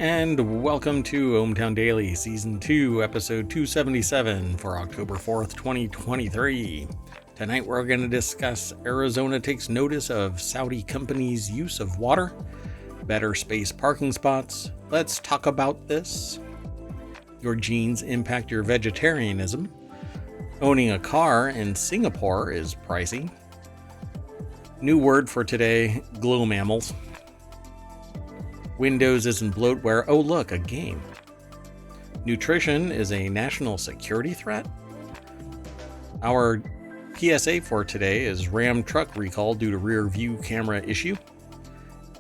and welcome to ohmTown Daily, Season 2, Episode 277 for October 4th, 2023. Tonight we're going to discuss Arizona takes notice of Saudi company's use of water, better space parking spots, let's talk about this, your genes impact your vegetarianism, owning a car in Singapore is pricey, new word for today, GlowMammals. Windows isn't bloatware. Oh, look, a game. Nutrition is a national security threat. Our PSA for today is Ram truck recall due to rear view camera issue.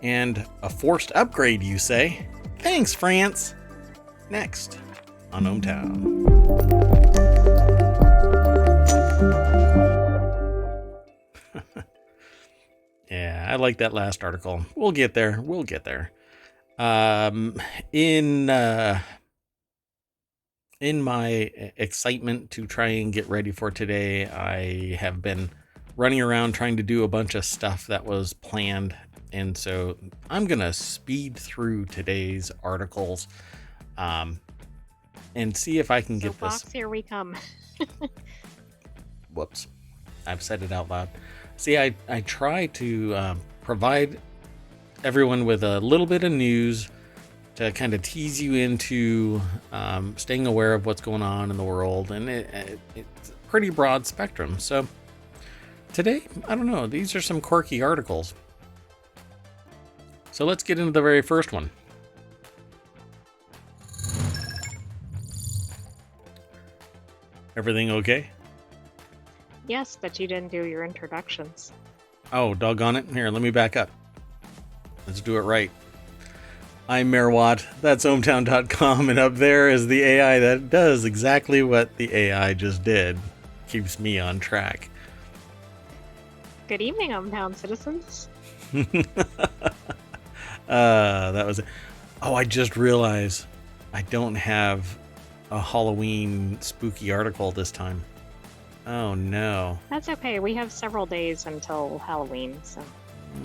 And a forced upgrade, you say? Thanks, France. Next on ohmTown. Yeah, I like that last article. We'll get there. In my excitement to try and get ready for today, I have been running around trying to do a bunch of stuff that was planned, and so I'm gonna speed through today's articles and see if I can get Fox, this. here we come. Whoops, I've said it out loud. See, I try to provide everyone with a little bit of news to kind of tease you into staying aware of what's going on in the world, and it's a pretty broad spectrum. So today, I don't know, these are some quirky articles. So let's get into the very first one. Everything okay? Yes, but you didn't do your introductions. Oh, doggone it. Here, let me back up. Let's do it right. I'm Merwatt, that's ohmTown.com, and up there is the AI that does exactly what the AI just did. Keeps me on track. Good evening, ohmTown citizens. That was it. Oh, I just realized I don't have a Halloween spooky article this time. Oh no. That's okay, we have several days until Halloween, so...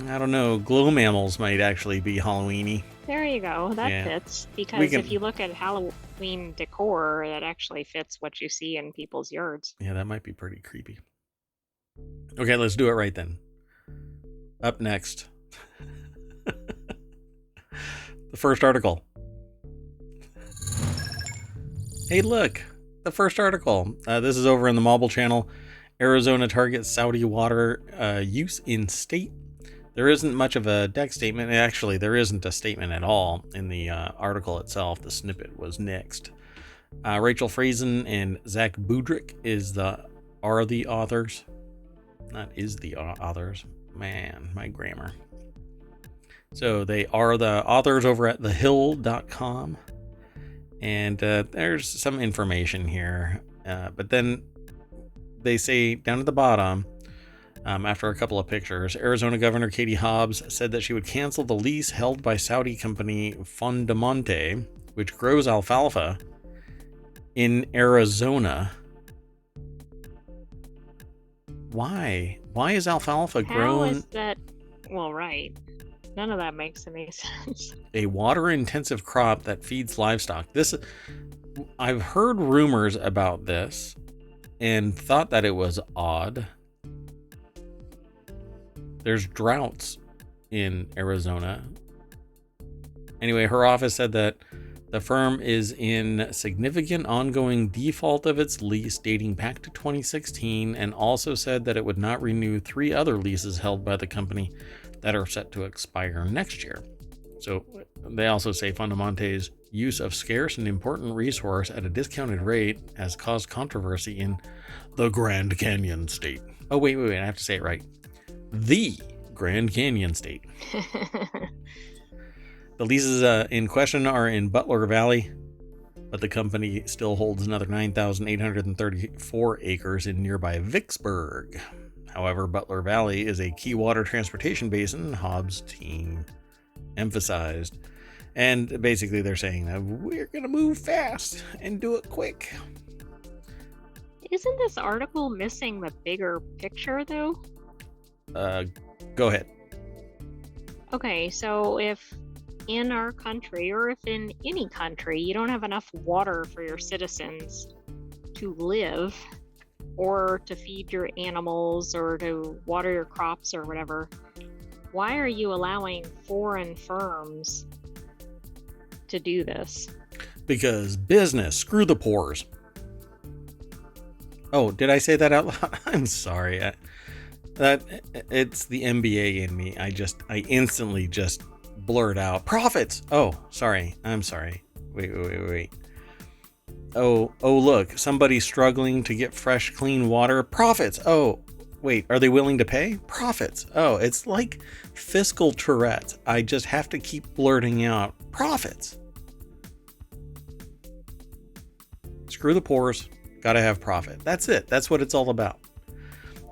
I don't know, GlowMammals might actually be Halloween-y. There you go, that fits. Because if you look at Halloween decor, that actually fits what you see in people's yards. Yeah, that might be pretty creepy. Okay, let's do it right then. Up next. The first article. Hey, look, the first article. This is over in the Mobile channel. Arizona targets Saudi water use in state. There isn't much of a deck statement. Actually, there isn't a statement at all in the article itself. The snippet was nixed. Rachel Friesen and Zach Budrick are the authors. Not is the authors. Man, my grammar. So they are the authors over at thehill.com. And there's some information here. But then they say down at the bottom, after a couple of pictures, Arizona Governor Katie Hobbs said that she would cancel the lease held by Saudi company Fondamonte, which grows alfalfa in Arizona. Why? Why is alfalfa grown? How is that? Well, right. None of that makes any sense. A water-intensive crop that feeds livestock. I've heard rumors about this and thought that it was odd. There's droughts in Arizona. Anyway, her office said that the firm is in significant ongoing default of its lease dating back to 2016, and also said that it would not renew 3 other leases held by the company that are set to expire next year. So they also say Fondamonte's use of scarce and important resource at a discounted rate has caused controversy in the Grand Canyon state. Oh, wait, I have to say it right. The Grand Canyon state. The leases in question are in Butler Valley, but the company still holds another 9,834 acres in nearby Vicksburg. However, Butler Valley is a key water transportation basin, Hobbs' team emphasized. And basically they're saying that we're going to move fast and do it quick. Isn't this article missing the bigger picture, though? Go ahead. Okay, so if in our country, or if in any country, you don't have enough water for your citizens to live or to feed your animals or to water your crops or whatever, why are you allowing foreign firms to do this? Because business, screw the pores. Oh, did I say that out loud? I'm sorry. It's the MBA in me. I instantly just blurt out profits. Oh, sorry. I'm sorry. Wait. Oh, look, somebody's struggling to get fresh, clean water. Profits. Oh, wait, are they willing to pay? Profits. Oh, it's like fiscal Tourette's. I just have to keep blurting out profits. Screw the pores. Gotta have profit. That's it. That's what it's all about.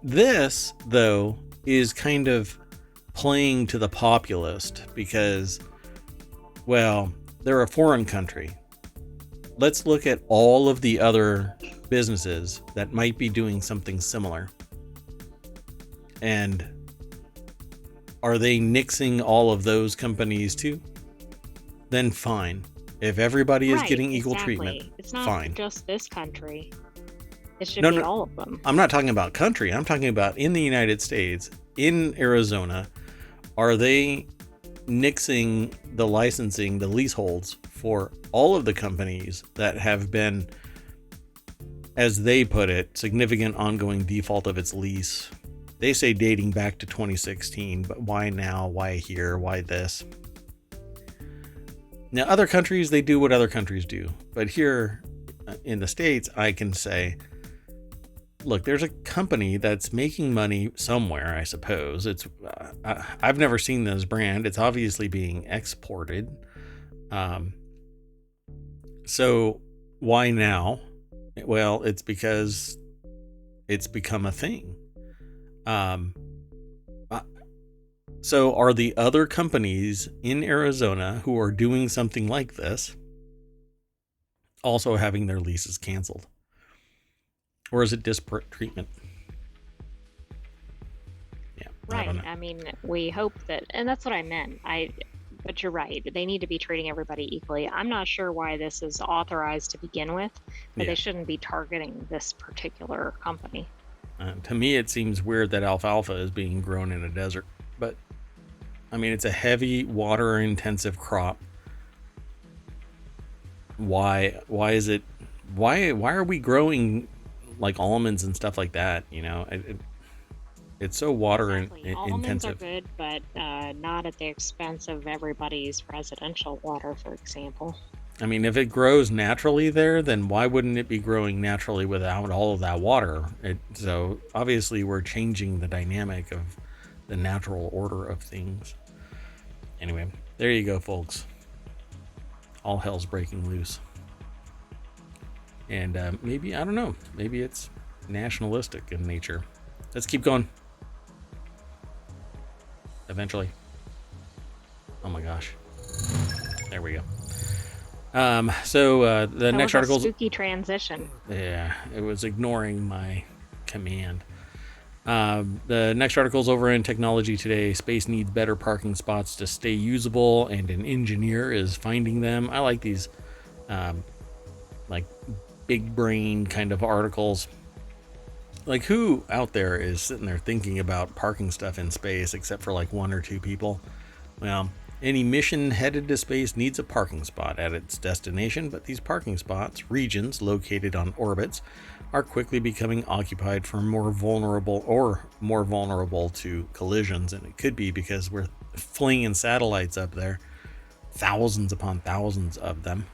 This, though, is kind of playing to the populist because, well, they're a foreign country. Let's look at all of the other businesses that might be doing something similar. And are they nixing all of those companies too? Then fine. If everybody is getting equal treatment, it's not fine. Just this country. It should be all of them. I'm not talking about country. I'm talking about in the United States, in Arizona, are they nixing the licensing, the leaseholds for all of the companies that have been, as they put it, significant ongoing default of its lease? They say dating back to 2016, but why now? Why here? Why this? Now, other countries, they do what other countries do. But here in the States, I can say, look, there's a company that's making money somewhere, I suppose. It's I've never seen this brand. It's obviously being exported. So why now? Well, it's because it's become a thing. So are the other companies in Arizona who are doing something like this also having their leases canceled? Or is it disparate treatment? Yeah. Right. I mean, we hope that, and that's what I meant. But you're right. They need to be treating everybody equally. I'm not sure why this is authorized to begin with, but they shouldn't be targeting this particular company. To me, it seems weird that alfalfa is being grown in a desert, but I mean, it's a heavy water intensive crop. Why is it, why are we growing like almonds and stuff like that? You know, it's so water intensive. Almonds are good, but not at the expense of everybody's residential water, for example. I mean, if it grows naturally there, then why wouldn't it be growing naturally without all of that water? So obviously we're changing the dynamic of the natural order of things. Anyway, there you go, folks. All hell's breaking loose. And maybe, I don't know, maybe it's nationalistic in nature. Let's keep going. Eventually. Oh my gosh. There we go. So the next article. Spooky transition. Yeah, it was ignoring my command. The next article is over in Technology Today. Space needs better parking spots to stay usable, and an engineer is finding them. I like these, like big brain kind of articles. Like, who out there is sitting there thinking about parking stuff in space except for like one or two people? Well, any mission headed to space needs a parking spot at its destination, but these parking spots, regions located on orbits, are quickly becoming occupied for more vulnerable to collisions. And it could be because we're flinging satellites up there, thousands upon thousands of them.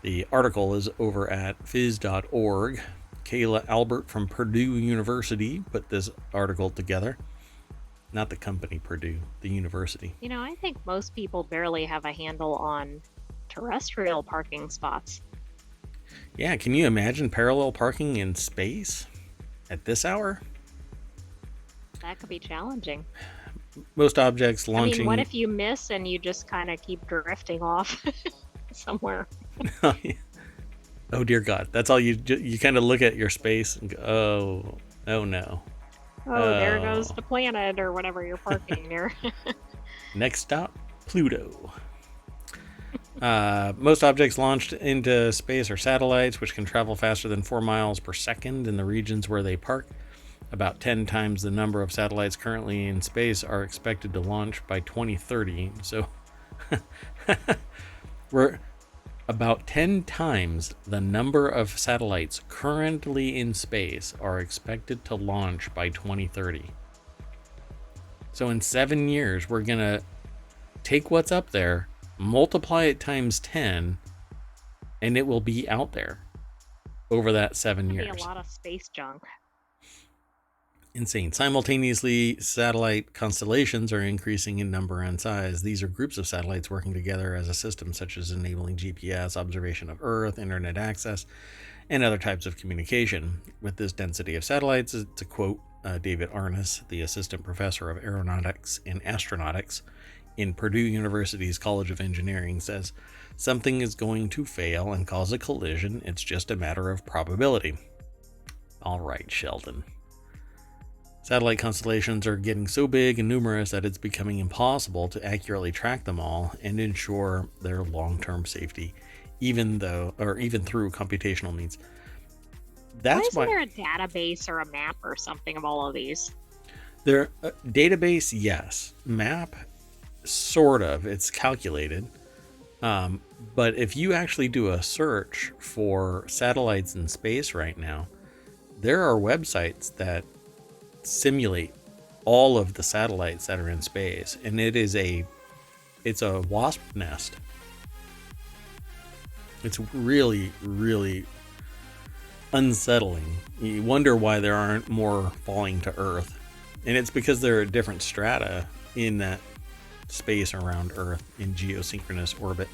The article is over at phys.org. Kayla Albert from Purdue University put this article together. Not the company Purdue, the university. You know, I think most people barely have a handle on terrestrial parking spots. Yeah, can you imagine parallel parking in space at this hour? That could be challenging. Most objects launching... I mean, what if you miss and you just kind of keep drifting off somewhere? Oh dear God, that's all you kind of look at your space and go, oh no. Oh, there goes the planet or whatever you're parking near. Next stop, Pluto. Most objects launched into space are satellites, which can travel faster than 4 miles per second in the regions where they park. About 10 times the number of satellites currently in space are expected to launch by 2030. So we're about 10 times the number of satellites currently in space are expected to launch by 2030. So in 7 years, we're going to take what's up there, multiply it times 10, and it will be out there over that 7 years. That'd be a lot of space junk. Insane. Simultaneously, satellite constellations are increasing in number and size. These are groups of satellites working together as a system, such as enabling GPS, observation of Earth, internet access, and other types of communication. With this density of satellites, to quote David Arness, the assistant professor of aeronautics and astronautics in Purdue University's College of Engineering, says, something is going to fail and cause a collision. It's just a matter of probability. All right, Sheldon. Satellite constellations are getting so big and numerous that it's becoming impossible to accurately track them all and ensure their long-term safety, even through computational means. Why isn't there a database or a map or something of all of these? There, database, yes. Map, sort of. It's calculated. But if you actually do a search for satellites in space right now, there are websites that simulate all of the satellites that are in space, and it's a wasp nest. It's really, really unsettling. You wonder why there aren't more falling to Earth, and it's because there are different strata in that space around Earth in geosynchronous orbit.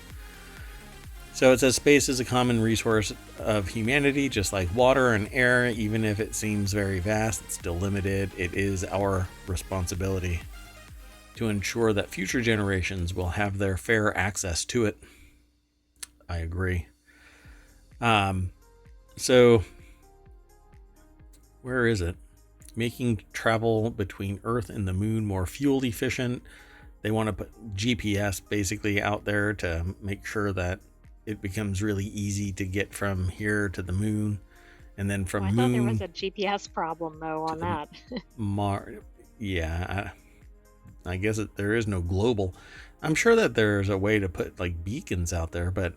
So it says space is a common resource of humanity, just like water and air. Even if it seems very vast, it's still limited. It is our responsibility to ensure that future generations will have their fair access to it. I agree. So where is it? Making travel between Earth and the moon more fuel efficient. They want to put GPS basically out there to make sure that it becomes really easy to get from here to the moon, and then from moon. I thought there was a GPS problem though on that. Yeah, I guess there is no global. I'm sure that there's a way to put like beacons out there, but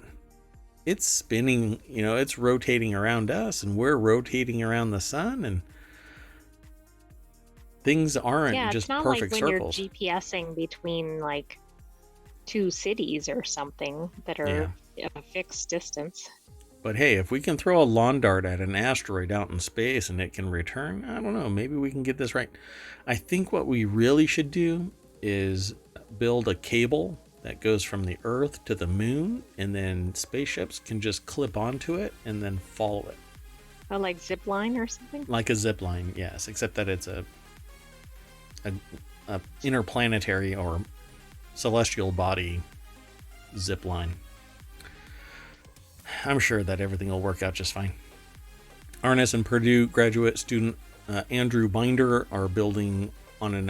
it's spinning. It's rotating around us, and we're rotating around the sun, and things aren't just perfect circles. It's not like when you're GPSing between like two cities or something that are a fixed distance. But hey, if we can throw a lawn dart at an asteroid out in space and it can return, I don't know, maybe we can get this right. I think what we really should do is build a cable that goes from the Earth to the moon, and then spaceships can just clip onto it and then follow it. Oh, like zip line or something? Like a zip line, yes, except that it's a interplanetary or celestial body zip line. I'm sure that everything will work out just fine. Arness and Purdue graduate student Andrew Binder are building on an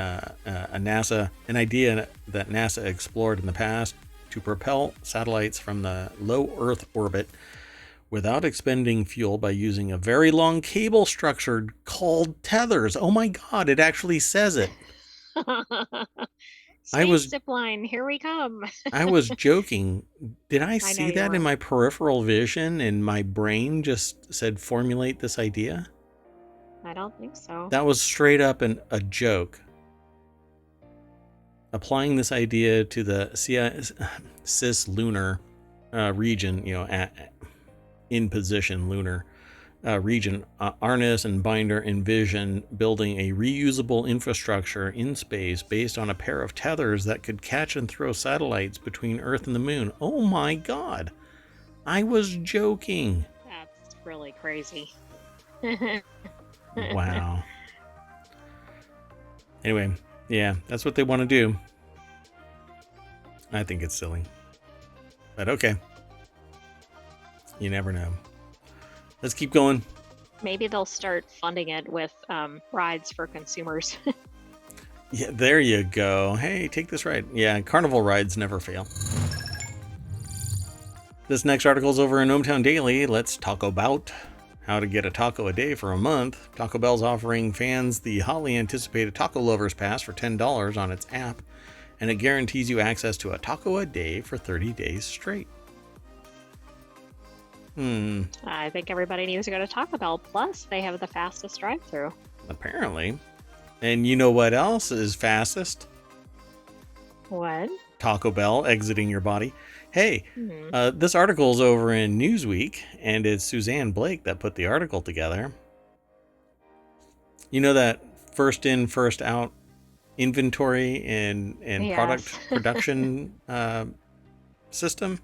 idea that NASA explored in the past to propel satellites from the low Earth orbit without expending fuel by using a very long cable structure called tethers. Oh my God, it actually says it. Zip line, here we come. I was joking. Did I see that in my peripheral vision and my brain just said formulate this idea? I don't think so. That was straight up a joke. Applying this idea to the cislunar region, in position lunar region, Arness and Binder envision building a reusable infrastructure in space based on a pair of tethers that could catch and throw satellites between Earth and the moon. Oh my God. I was joking. That's really crazy. Wow. Anyway, yeah, that's what they want to do. I think it's silly. But okay. You never know. Let's keep going. Maybe they'll start funding it with rides for consumers. Yeah, there you go. Hey, take this ride. Yeah, carnival rides never fail. This next article is over in ohmTown Daily. Let's talk about how to get a taco a day for a month. Taco Bell's offering fans the hotly anticipated Taco Lovers Pass for $10 on its app, and it guarantees you access to a taco a day for 30 days straight. I think everybody needs to go to Taco Bell. Plus, they have the fastest drive-thru. Apparently. And you know what else is fastest? What? Taco Bell exiting your body. Hey, this article is over in Newsweek, and it's Suzanne Blake that put the article together. You know that first in, first out inventory and Yes. product production system?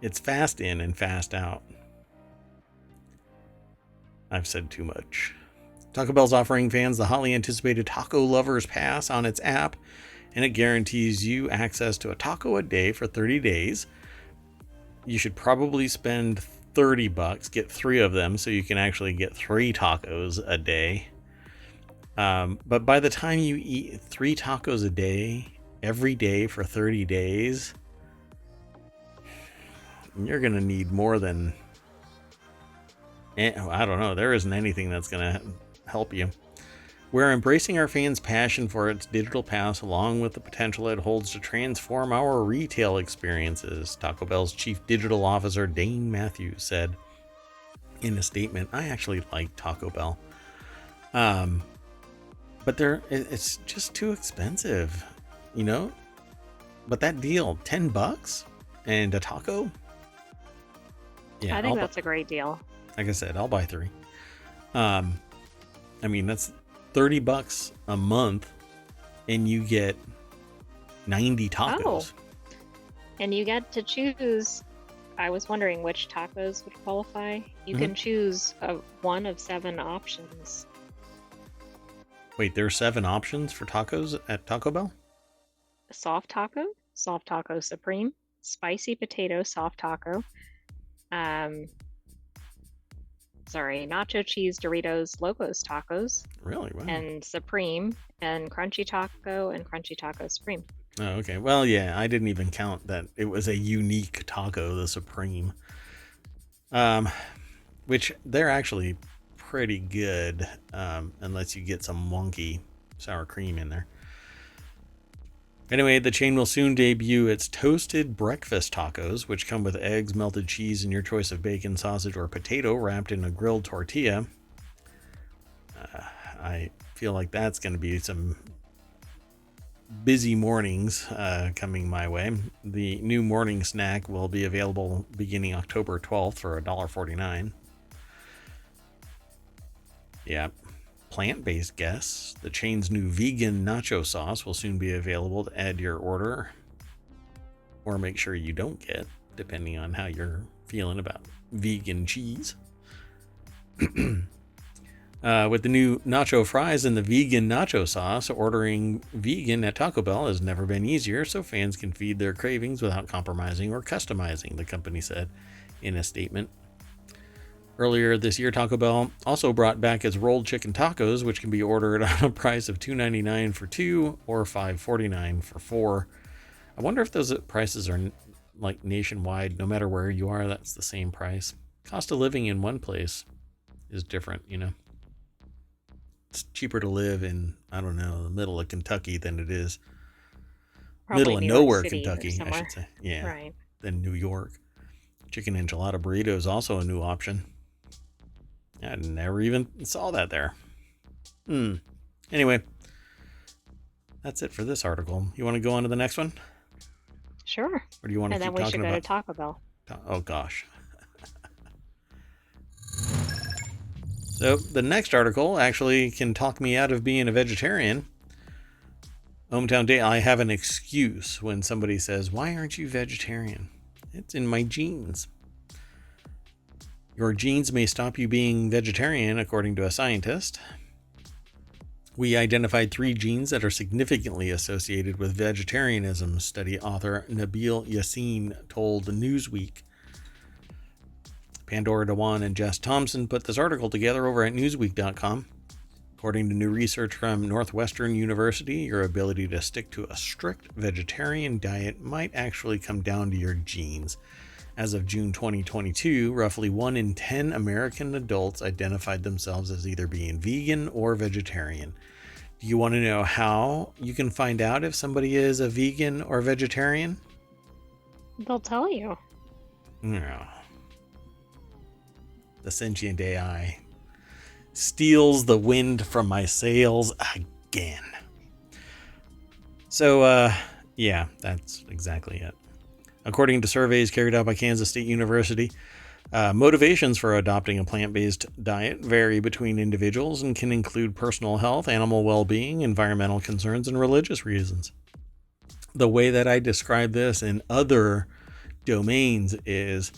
It's fast in and fast out. I've said too much. Taco Bell's offering fans the hotly anticipated Taco Lovers Pass on its app, and it guarantees you access to a taco a day for 30 days. You should probably spend $30, get 3 of them, so you can actually get 3 tacos a day. But by the time you eat 3 tacos a day, every day for 30 days, you're going to need more than... I don't know. There isn't anything that's going to help you. We're embracing our fans' passion for its digital pass, along with the potential it holds to transform our retail experiences, Taco Bell's chief digital officer Dane Matthews said in a statement. I actually like Taco Bell, but it's just too expensive, you know. But that deal, $10 and a taco. Yeah, I think that's a great deal. Like I said, I'll buy 3. I mean, that's $30 a month, and you get 90 tacos. Oh. And you get to choose. I was wondering which tacos would qualify. You can choose one of 7 options. Wait, there's 7 options for tacos at Taco Bell? Soft taco supreme, spicy potato soft taco, nacho cheese Doritos Locos tacos. Really? Wow. And supreme, and crunchy taco supreme. Oh, okay. Well, yeah, I didn't even count that it was a unique taco, the supreme. Which they're actually pretty good, unless you get some wonky sour cream in there. Anyway, the chain will soon debut its toasted breakfast tacos, which come with eggs, melted cheese, and your choice of bacon, sausage, or potato wrapped in a grilled tortilla. I feel like that's going to be some busy mornings coming my way. The new morning snack will be available beginning October 12th for $1.49. Yeah. Plant-based guests, the chain's new vegan nacho sauce will soon be available to add to your order, or make sure you don't get, depending on how you're feeling about vegan cheese. With the new nacho fries and the vegan nacho sauce, ordering vegan at Taco Bell has never been easier, so fans can feed their cravings without compromising or customizing, the company said in a statement. Earlier this year, Taco Bell also brought back its rolled chicken tacos, which can be ordered on a price of $2.99 for 2 or $5.49 for 4. I wonder if those prices are like nationwide. No matter where you are, that's the same price. Cost of living in one place is different, you know. It's cheaper to live in, I don't know, the middle of Kentucky than it is Probably middle of New York nowhere City Kentucky, I should say. Yeah, right. Than New York. Chicken enchilada burrito is also a new option. I never even saw that there. Anyway, that's it for this article. You want to go on to the next one? Sure. Or do you want to keep talking about? And then we should go to Taco Bell. Oh, gosh. So the next article actually can talk me out of being a vegetarian. ohmTown Day, I have an excuse when somebody says, "Why aren't you vegetarian?" It's in my genes. Your genes may stop you being vegetarian, according to a scientist. We identified 3 genes that are significantly associated with vegetarianism, study author Nabil Yassin told Newsweek. Pandora Dewan and Jess Thompson put this article together over at newsweek.com. According to new research from Northwestern University, your ability to stick to a strict vegetarian diet might actually come down to your genes. As of June 2022, roughly 1 in 10 American adults identified themselves as either being vegan or vegetarian. Do you want to know how you can find out if somebody is a vegan or vegetarian? They'll tell you. No. The sentient AI steals the wind from my sails again. So, yeah, that's exactly it. According to surveys carried out by Kansas State University, motivations for adopting a plant-based diet vary between individuals and can include personal health, animal well-being, environmental concerns, and religious reasons. The way that I describe this in other domains is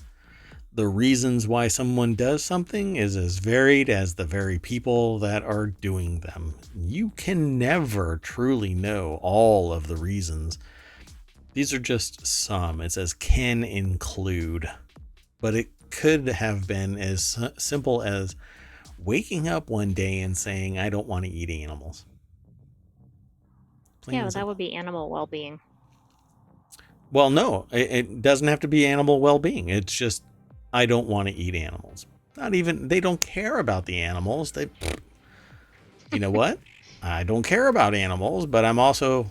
the reasons why someone does something is as varied as the very people that are doing them. You can never truly know all of the reasons. These are just some. It says can include, but it could have been as simple as waking up one day and saying, I don't want to eat animals. Yeah, that would be animal well-being. Well, no, it doesn't have to be animal well-being. It's just, I don't want to eat animals. Not even, they don't care about the animals. You know what? I don't care about animals, but I'm also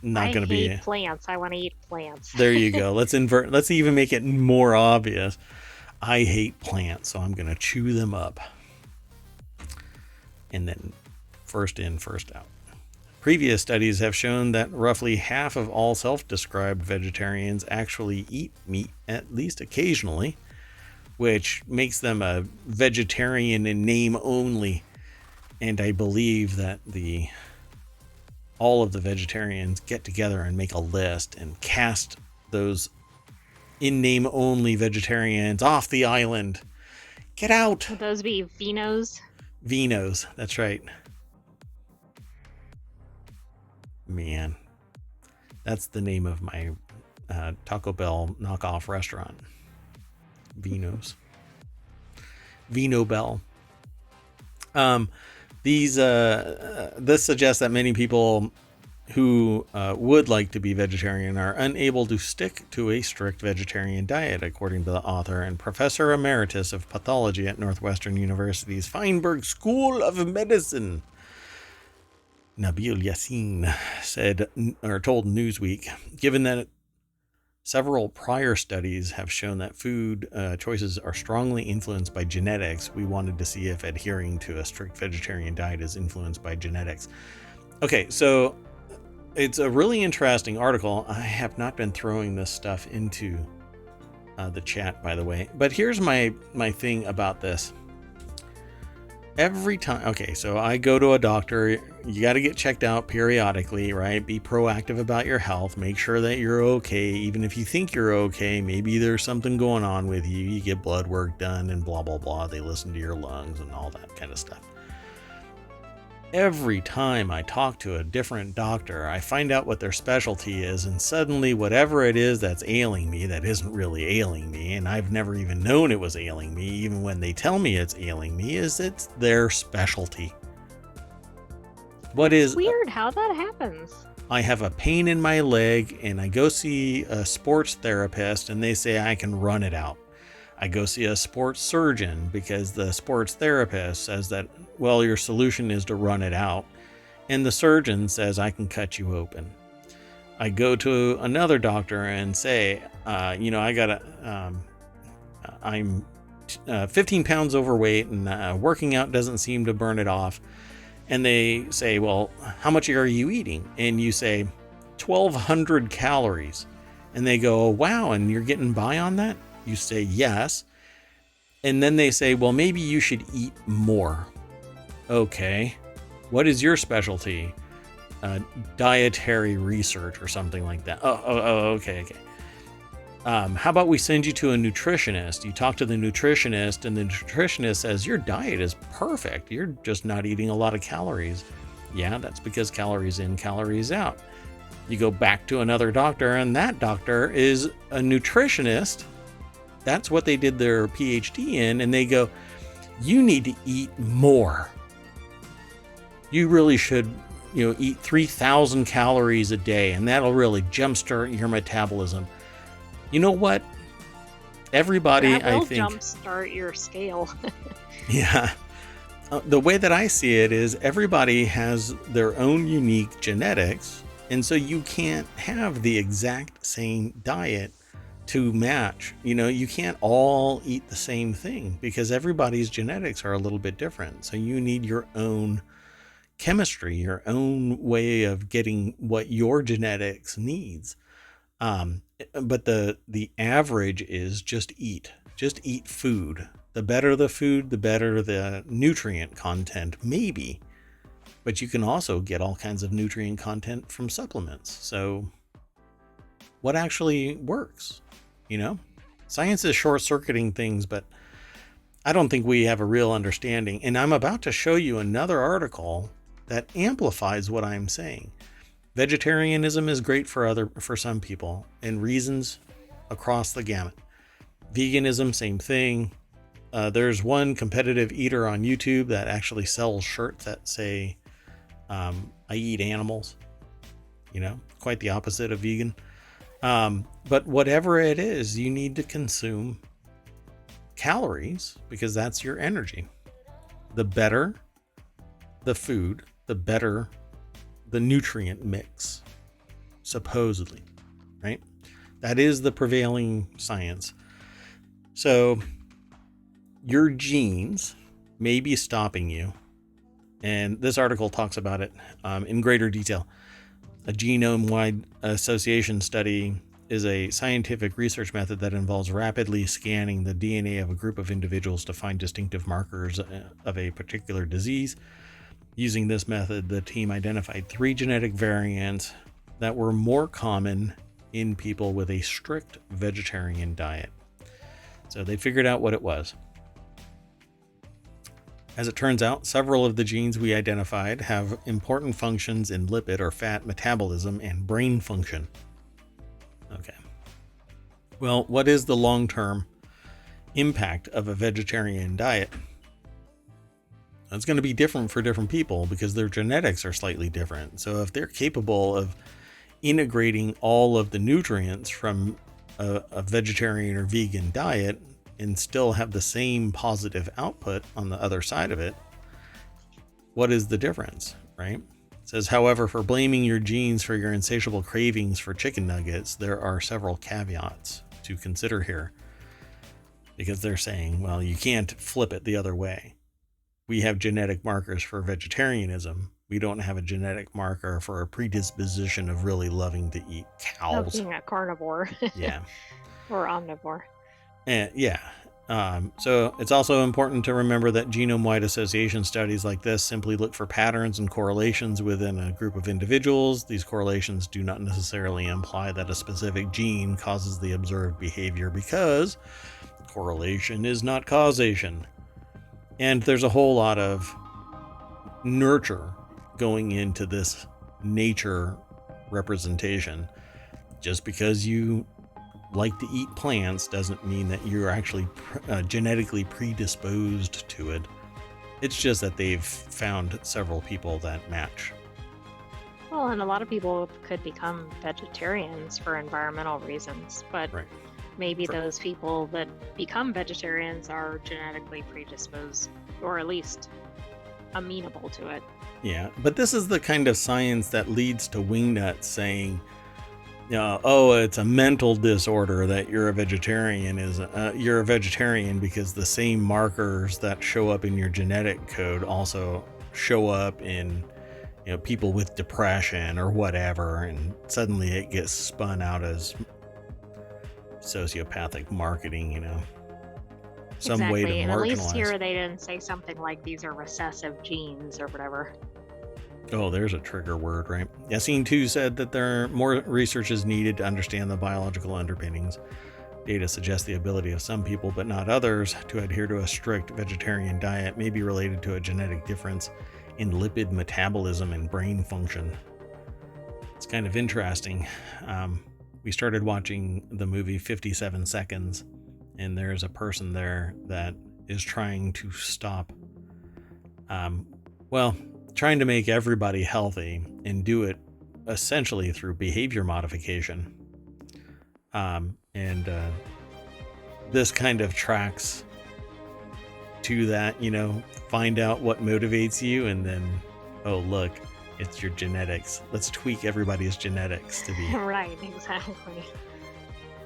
not going to be. I hate plants. I want to eat plants. There you go. Let's invert. Let's even make it more obvious. I hate plants, so I'm going to chew them up. And then first in, first out. Previous studies have shown that roughly half of all self-described vegetarians actually eat meat at least occasionally, which makes them a vegetarian in name only. And I believe that all of the vegetarians get together and make a list and cast those in name only vegetarians off the island. Get out. Would those be Vinos? Vinos, that's right. Man, that's the name of my Taco Bell knockoff restaurant. Vinos. Vino Bell. This suggests that many people who would like to be vegetarian are unable to stick to a strict vegetarian diet, according to the author and professor emeritus of pathology at Northwestern University's Feinberg School of Medicine. Nabil Yassin told Newsweek, given that several prior studies have shown that food choices are strongly influenced by genetics, we wanted to see if adhering to a strict vegetarian diet is influenced by genetics. Okay, so it's a really interesting article. I have not been throwing this stuff into the chat, by the way, but here's my thing about this. Every time, okay, so I go to a doctor, you got to get checked out periodically, right? Be proactive about your health, make sure that you're okay. Even if you think you're okay, maybe there's something going on with you. You get blood work done and blah, blah, blah. They listen to your lungs and all that kind of stuff. Every time I talk to a different doctor, I find out what their specialty is, and suddenly whatever it is that's ailing me that isn't really ailing me, and I've never even known it was ailing me, even when they tell me it's ailing me, it's their specialty. What is weird how that happens? I have a pain in my leg and I go see a sports therapist and they say I can run it out. I go see a sports surgeon because the sports therapist says that, well, your solution is to run it out. And the surgeon says I can cut you open. I go to another doctor and say, I'm 15 pounds overweight and working out doesn't seem to burn it off. And they say, well, how much are you eating? And you say 1,200 calories. And they go, oh, wow, and you're getting by on that? You say yes. And then they say, well, maybe you should eat more. Okay. What is your specialty? Dietary research or something like that. Okay. How about we send you to a nutritionist? You talk to the nutritionist and the nutritionist says, your diet is perfect. You're just not eating a lot of calories. Yeah, that's because calories in, calories out. You go back to another doctor and that doctor is a nutritionist. That's what they did their PhD in. And they go, you need to eat more. You really should, eat 3,000 calories a day and that'll really jumpstart your metabolism. You know what? everybody, That I will think, jumpstart your scale. yeah. The way that I see it is everybody has their own unique genetics, and so you can't have the exact same diet to match. You can't all eat the same thing because everybody's genetics are a little bit different. So you need your own chemistry, your own way of getting what your genetics needs. But the average is just eat food. The better the food, the better the nutrient content, maybe. But you can also get all kinds of nutrient content from supplements. So what actually works? Science is short-circuiting things, but I don't think we have a real understanding. And I'm about to show you another article that amplifies what I'm saying. Vegetarianism is great for some people, and reasons across the gamut. Veganism, same thing. There's one competitive eater on YouTube that actually sells shirts that say, I eat animals. Quite the opposite of vegan. But whatever it is, you need to consume calories because that's your energy. The better the food, the better the nutrient mix, supposedly, right? That is the prevailing science. So your genes may be stopping you, and this article talks about it in greater detail. A genome-wide association study is a scientific research method that involves rapidly scanning the DNA of a group of individuals to find distinctive markers of a particular disease. Using this method, the team identified 3 genetic variants that were more common in people with a strict vegetarian diet. So they figured out what it was. As it turns out, several of the genes we identified have important functions in lipid or fat metabolism and brain function. Okay. Well, what is the long-term impact of a vegetarian diet? It's going to be different for different people because their genetics are slightly different. So if they're capable of integrating all of the nutrients from a vegetarian or vegan diet and still have the same positive output on the other side of it, what is the difference, right? It says, however, for blaming your genes for your insatiable cravings for chicken nuggets, there are several caveats to consider here. Because they're saying, well, you can't flip it the other way. We have genetic markers for vegetarianism. We don't have a genetic marker for a predisposition of really loving to eat cows. Of being a carnivore. Yeah. Or omnivore. And yeah. So it's also important to remember that genome-wide association studies like this simply look for patterns and correlations within a group of individuals. These correlations do not necessarily imply that a specific gene causes the observed behavior because correlation is not causation. And there's a whole lot of nurture going into this nature representation. Just because you like to eat plants doesn't mean that you're actually genetically predisposed to it. It's just that they've found several people that match. Well, and a lot of people could become vegetarians for environmental reasons, but Right. maybe those people that become vegetarians are genetically predisposed, or at least amenable to it. Yeah, but this is the kind of science that leads to wingnuts saying, oh, it's a mental disorder that you're a vegetarian. You're a vegetarian because the same markers that show up in your genetic code also show up in people with depression or whatever, and suddenly it gets spun out as sociopathic marketing, some exactly. way to And at least marginalize. here they didn't say something like these are recessive genes or whatever. Oh, there's a trigger word, right? Yassine too said that more research is needed to understand the biological underpinnings. Data suggests the ability of some people, but not others, to adhere to a strict vegetarian diet may be related to a genetic difference in lipid metabolism and brain function. It's kind of interesting. We started watching the movie 57 Seconds, and there's a person there that is trying to stop, trying to make everybody healthy and do it essentially through behavior modification. this kind of tracks to that, you know, find out what motivates you, and then, oh, look, it's your genetics. Let's tweak everybody's genetics to be Right, exactly.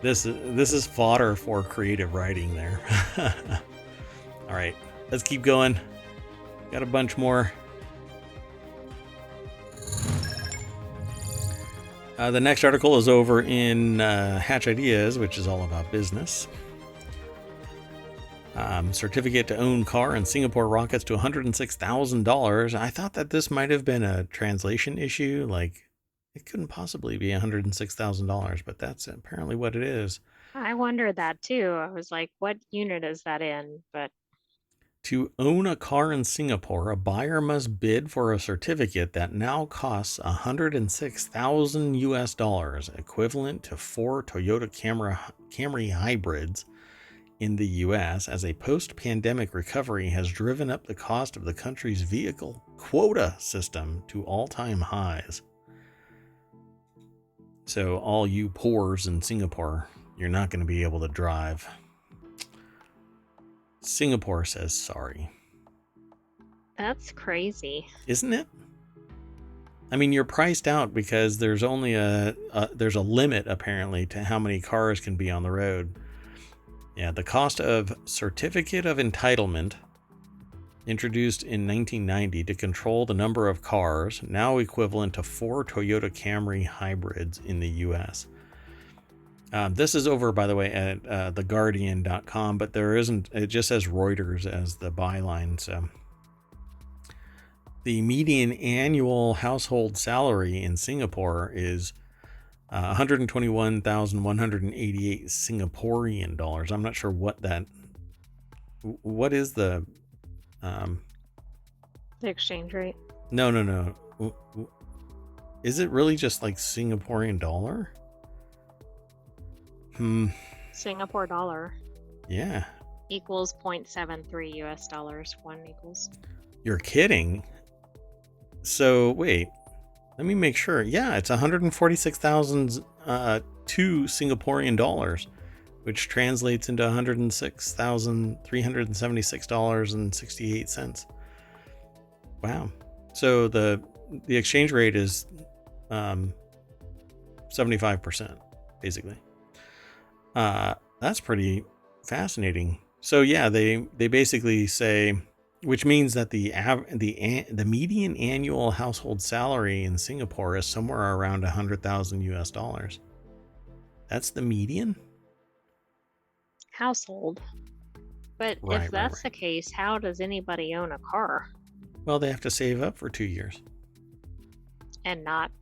this is fodder for creative writing there. All right, let's keep going. Got a bunch more. The next article is over in Hatch Ideas, which is all about business. Certificate to own car in Singapore rockets to $106,000. I thought that this might have been a translation issue. Like, it couldn't possibly be $106,000, but that's apparently what it is. I wondered that too. I was like, what unit is that in? But To own a car in Singapore, a buyer must bid for a certificate that now costs $106,000 equivalent to 4 Toyota Camry hybrids in the US, as a post-pandemic recovery has driven up the cost of the country's vehicle quota system to all-time highs. So all you poors in Singapore, you're not going to be able to drive. Singapore says sorry. that's crazy. Isn't it? I mean, you're priced out because there's only there's a limit apparently to how many cars can be on the road. Yeah, the cost of certificate of entitlement, introduced in 1990 to control the number of cars, now equivalent to 4 Toyota Camry hybrids in the US. This is over, by the way, at theguardian.com, but there isn't, it just says Reuters as the byline. So the median annual household salary in Singapore is 121,188 Singaporean dollars. I'm not sure what is the The exchange rate. no. Is it really just like Singaporean dollar? Singapore dollar Yeah. equals 0.73 US dollars. One equals. You're kidding. So wait, let me make sure. Yeah, it's 146,002 Singaporean dollars, which translates into $106,376.68. Wow. So the exchange rate is 75%, basically. That's pretty fascinating. So yeah, they basically say, which means that the median annual household salary in Singapore is somewhere around 100,000 US dollars. That's the median Household. But if that's the case, how does anybody own a car Well, they have to save up for 2 years. and not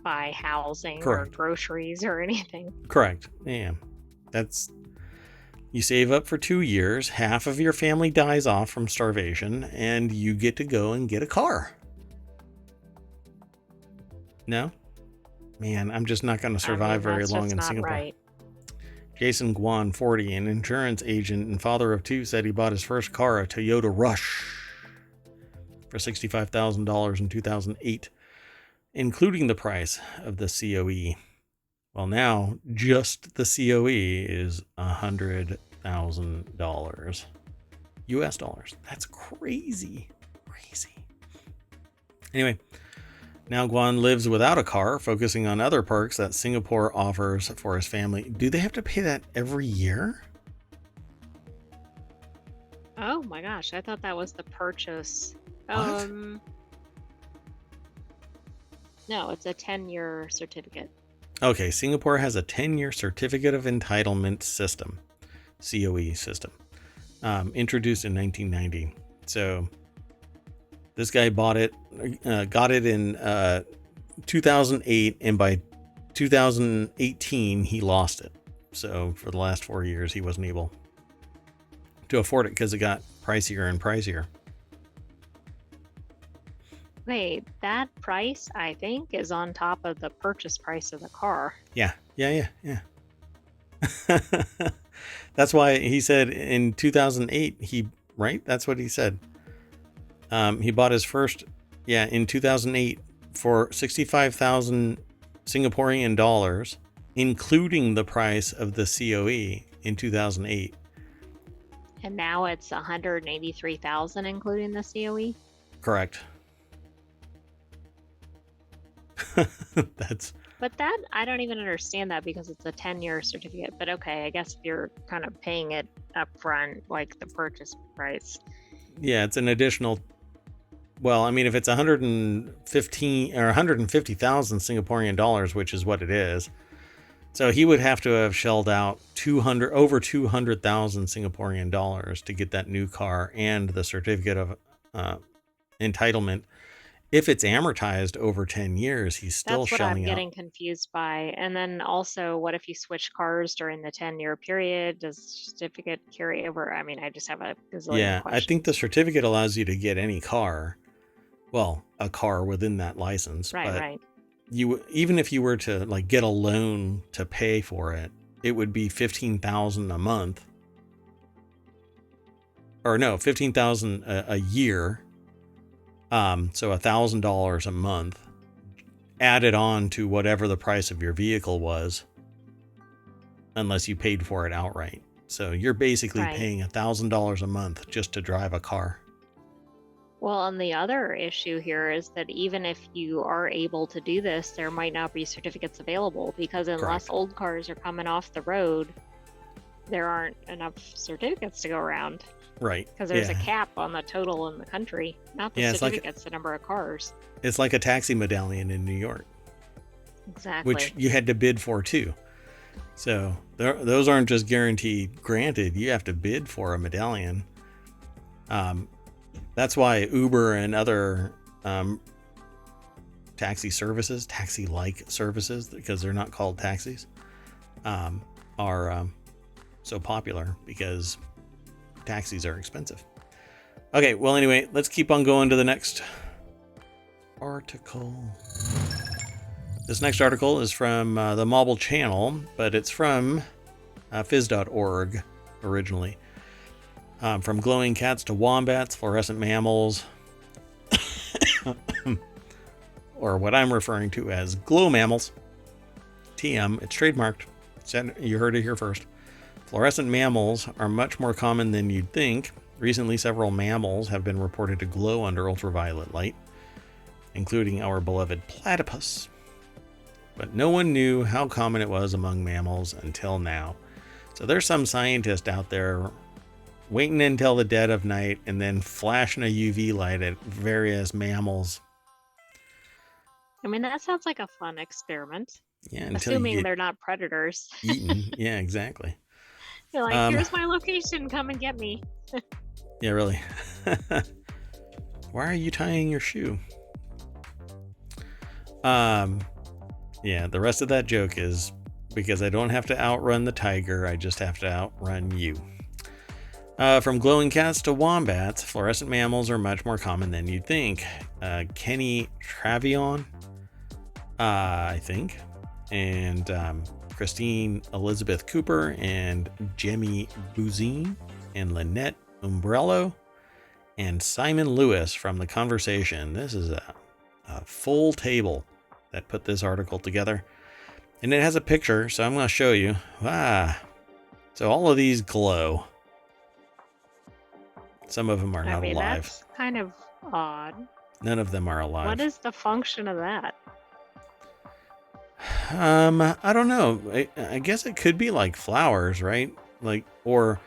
buy housing Correct. or groceries or anything? Correct. Yeah. You save up for 2 years, half of your family dies off from starvation, and you get to go and get a car. No? Man, I'm just not going to survive very long in Singapore. Right. Jason Guan, 40, an insurance agent and father of 2, said he bought his first car, a Toyota Rush, for $65,000 in 2008, including the price of the COE. Well, now just the COE is $100,000 US dollars. That's crazy. Anyway, now Guan lives without a car, focusing on other perks that Singapore offers for his family. Do they have to pay that every year? Oh my gosh, I thought that was the purchase. What? No, it's a 10-year certificate. Okay, Singapore has a 10-year certificate of entitlement system, COE system, introduced in 1990. So this guy got it in 2008, and by 2018 he lost it. So for the last 4 years he wasn't able to afford it because it got pricier and pricier. Wait, that price, I think, is on top of the purchase price of the car. Yeah. That's why he said in 2008, right? That's what he said. He bought his first, in 2008 for 65,000 Singaporean dollars, including the price of the COE in 2008. And now it's 183,000, including the COE. Correct. That's. But that, I don't even understand that because it's a 10-year certificate. But okay, I guess if you're kind of paying it up front, like the purchase price. Yeah, it's an additional. Well, I mean, if it's 115 or 150,000 Singaporean dollars, which is what it is, so he would have to have shelled out over 200,000 Singaporean dollars to get that new car and the certificate of entitlement. If it's amortized over 10 years, he's still That's what I'm shelling getting out. confused by. And then also, what if you switch cars during the 10-year period? Does the certificate carry over? I mean, I just have a gazillion Yeah, I questions. think the certificate allows you to get any car. Well, a car within that license. Right, But right. even if you were to like get a loan to pay for it, it would be 15,000 a month. Or no, 15,000 a year. So $1,000 a month added on to whatever the price of your vehicle was, unless you paid for it outright. So you're basically Right. paying $1,000 a month just to drive a car. Well, and the other issue here is that even if you are able to do this, there might not be certificates available because unless Correct. old cars are coming off the road, there aren't enough certificates to go around. Right. Because there's a cap on the total in the country, not the certificates, the number of cars. It's like a taxi medallion in New York. Exactly. Which you had to bid for too. So those aren't just guaranteed granted. You have to bid for a medallion. That's why Uber and other taxi-like services, because they're not called taxis, are so popular because taxis are expensive. Okay, well, anyway, let's keep on going to the next article. This next article is from the Mobile Channel, but it's from phys.org originally. From glowing cats to wombats, fluorescent mammals, or what I'm referring to as GlowMammals. TM, it's trademarked. You heard it here first. Fluorescent mammals are much more common than you'd think. Recently, several mammals have been reported to glow under ultraviolet light, including our beloved platypus. But no one knew how common it was among mammals until now. So there's some scientist out there waiting until the dead of night and then flashing a UV light at various mammals. I mean, that sounds like a fun experiment. Yeah, until assuming they're not predators. Eaten. Yeah, exactly. You're like, here's my location, come and get me. Yeah, really. Why are you tying your shoe? Yeah, the rest of that joke is because I don't have to outrun the tiger, I just have to outrun you. From glowing cats to wombats, fluorescent mammals are much more common than you'd think. Kenny Travion, I think, and Christine Elizabeth Cooper, and Jemmy Bouzine, and Lynette Umbrello, and Simon Lewis from The Conversation. This is a full table that put this article together. And it has a picture, so I'm going to show you. So all of these glow. Some of them are not alive. That's kind of odd. None of them are alive. What is the function of that? I don't know. I guess it could be like flowers, right? Like, or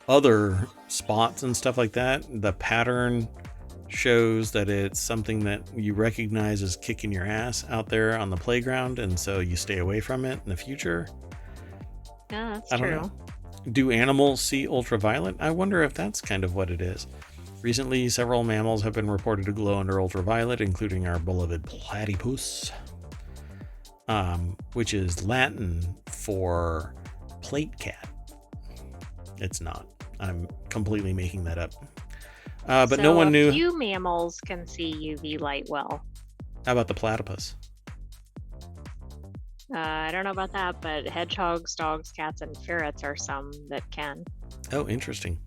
other spots and stuff like that. The pattern shows that it's something that you recognize as kicking your ass out there on the playground, and so you stay away from it in the future. Yeah, that's I don't true. know. Do animals see ultraviolet? I wonder if that's kind of what it is. Recently, several mammals have been reported to glow under ultraviolet, including our beloved platypus, which is Latin for plate cat. It's not. I'm completely making that up. But so no one knew. A few mammals can see UV light well. How about the platypus? I don't know about that, but hedgehogs, dogs, cats, and ferrets are some that can. Oh, interesting.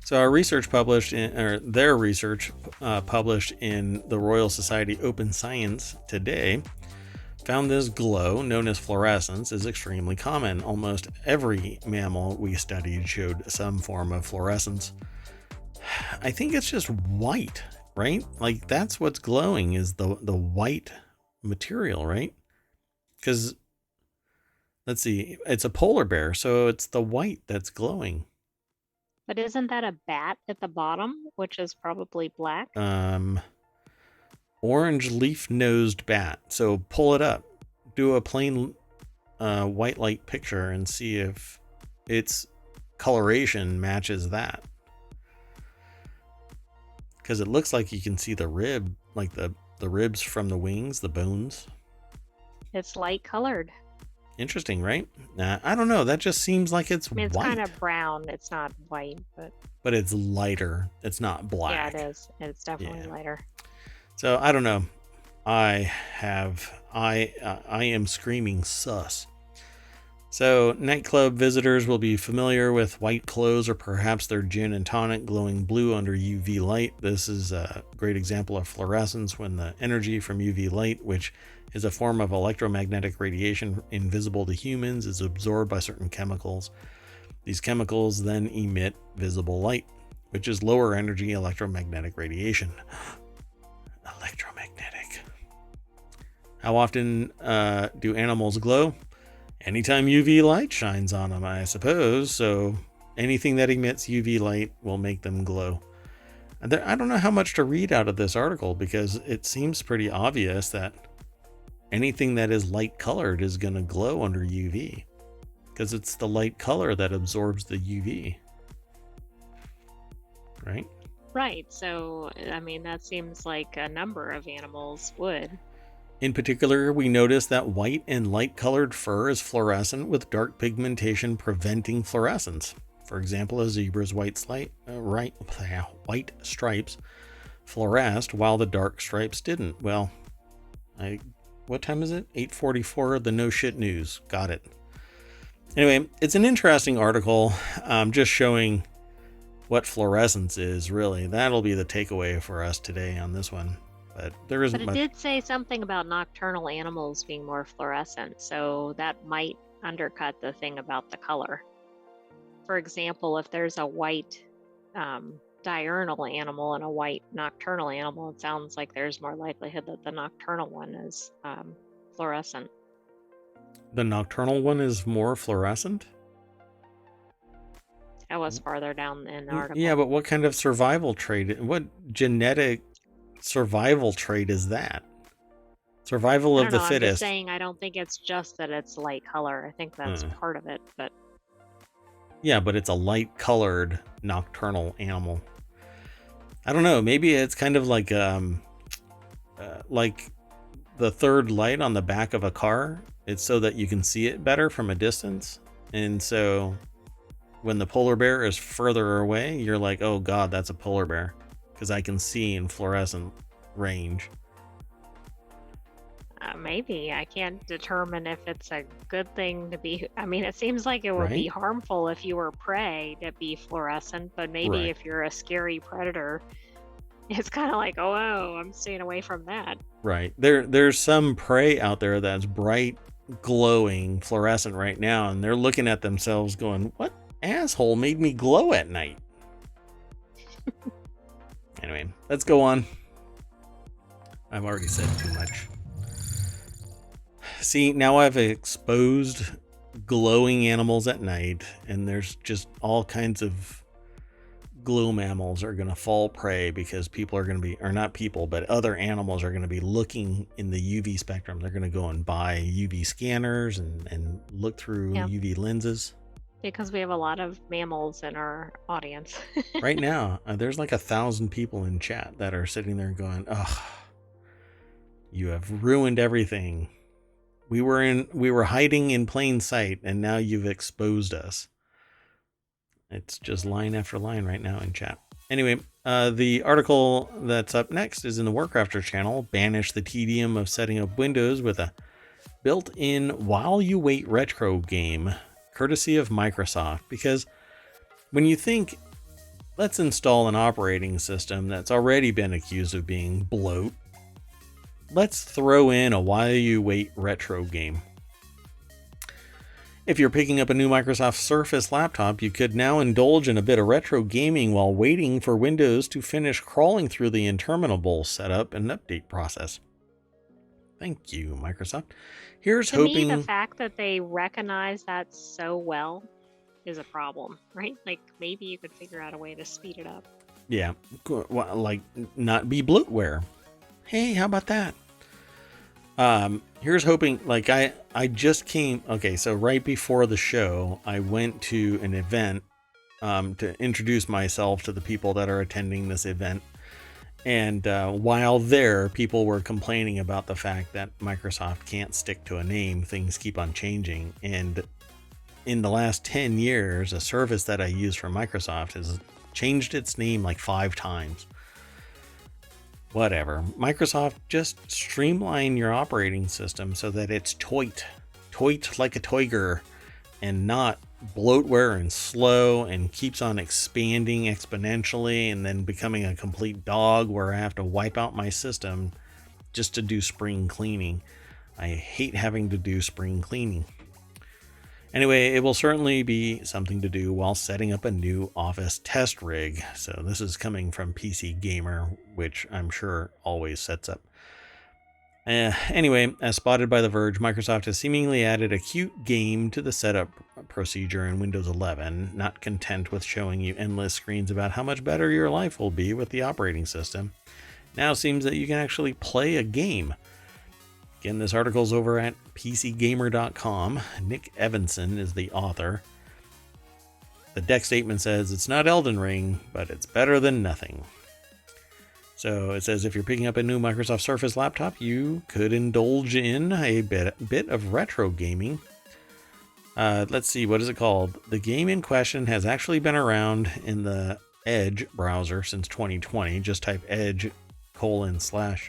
So their research published in the Royal Society Open Science today found this glow, known as fluorescence, is extremely common. Almost every mammal we studied showed some form of fluorescence. I think it's just white, right? Like that's what's glowing is the white material, right? Because let's see, it's a polar bear, so it's the white that's glowing. But isn't that a bat at the bottom, which is probably black? Orange leaf-nosed bat. So pull it up, do a plain white light picture, and see if its coloration matches that. Because it looks like you can see the rib, like the ribs from the wings, the bones. It's light colored. Interesting, right? I don't know. That just seems like it's It's white. kind of brown. It's not white, but it's lighter. It's not black. Yeah, it is. It's definitely lighter. So I don't know. I am screaming sus. So nightclub visitors will be familiar with white clothes or perhaps their gin and tonic glowing blue under UV light. This is a great example of fluorescence when the energy from UV light, which is a form of electromagnetic radiation invisible to humans, is absorbed by certain chemicals. These chemicals then emit visible light, which is lower energy electromagnetic radiation. Electromagnetic. How often do animals glow? Anytime UV light shines on them, I suppose. So anything that emits UV light will make them glow. I don't know how much to read out of this article because it seems pretty obvious that anything that is light colored is going to glow under UV because it's the light color that absorbs the UV. Right? Right. So, I mean, that seems like a number of animals would. In particular, we notice that white and light-colored fur is fluorescent with dark pigmentation preventing fluorescence. For example, a zebra's white stripes fluoresced while the dark stripes didn't. Well, what time is it? 8:44, the No Shit News. Got it. Anyway, it's an interesting article, just showing what fluorescence is, really. That'll be the takeaway for us today on this one. But there isn't much. But it did say something about nocturnal animals being more fluorescent, so that might undercut the thing about the color. For example, if there's a white diurnal animal and a white nocturnal animal, it sounds like there's more likelihood that the nocturnal one is fluorescent. The nocturnal one is more fluorescent? That was farther down in the article. Yeah, but what kind of survival trait? What genetic survival trait is that? Survival of the fittest. I'm just saying, I don't think it's just that it's light color. I think that's part of it, but yeah, but it's a light colored nocturnal animal. I don't know. Maybe it's kind of like the third light on the back of a car. It's so that you can see it better from a distance, and so when the polar bear is further away, you're like, oh god, that's a polar bear. Because I can see in fluorescent range. Maybe. I can't determine if it's a good thing to be. I mean, it seems like it would be harmful if you were prey to be fluorescent, but maybe if you're a scary predator, it's kind of like, oh, I'm staying away from that. Right. There's some prey out there that's bright, glowing, fluorescent right now, and they're looking at themselves going, what asshole made me glow at night? Anyway, let's go on. I've already said too much. See, now I've exposed glowing animals at night, and there's just all kinds of GlowMammals are going to fall prey because people are going to be, or not people, but other animals are going to be looking in the UV spectrum. They're going to go and buy UV scanners and look through UV lenses. Because we have a lot of mammals in our audience. Right now, there's like 1,000 people in chat that are sitting there going, "Ugh, you have ruined everything. We were hiding in plain sight, and now you've exposed us." It's just line after line right now in chat. Anyway, the article that's up next is in the Warcrafter channel. Banish the tedium of setting up Windows with a built-in while you wait retro game, courtesy of Microsoft. Because when you think, let's install an operating system that's already been accused of being bloat, let's throw in a while you wait retro game. If you're picking up a new Microsoft Surface laptop, you could now indulge in a bit of retro gaming while waiting for Windows to finish crawling through the interminable setup and update process. Thank you, Microsoft. Here's To me, the hoping... fact that they recognize that so well is a problem, right? Like, maybe you could figure out a way to speed it up. Yeah, like not be bloatware. Hey, how about that? Here's hoping, like I just came, okay, so right before the show, I went to an event to introduce myself to the people that are attending this event. And while there, people were complaining about the fact that Microsoft can't stick to a name. Things keep on changing. And in the last 10 years, a service that I use from Microsoft has changed its name like 5 times. Whatever. Microsoft, just streamline your operating system so that it's toit like a toiger, and not bloatware and slow and keeps on expanding exponentially and then becoming a complete dog where I have to wipe out my system just to do spring cleaning. I hate having to do spring cleaning. Anyway, it will certainly be something to do while setting up a new Office test rig. So this is coming from PC Gamer, which I'm sure always sets up. Anyway, as spotted by The Verge, Microsoft has seemingly added a cute game to the setup procedure in Windows 11, not content with showing you endless screens about how much better your life will be with the operating system. Now seems that you can actually play a game. Again, this article's over at PCGamer.com. Nick Evanson is the author. The deck statement says it's not Elden Ring, but it's better than nothing. So it says if you're picking up a new Microsoft Surface laptop, you could indulge in a bit of retro gaming. Let's see, what is it called? The game in question has actually been around in the Edge browser since 2020. Just type Edge //surf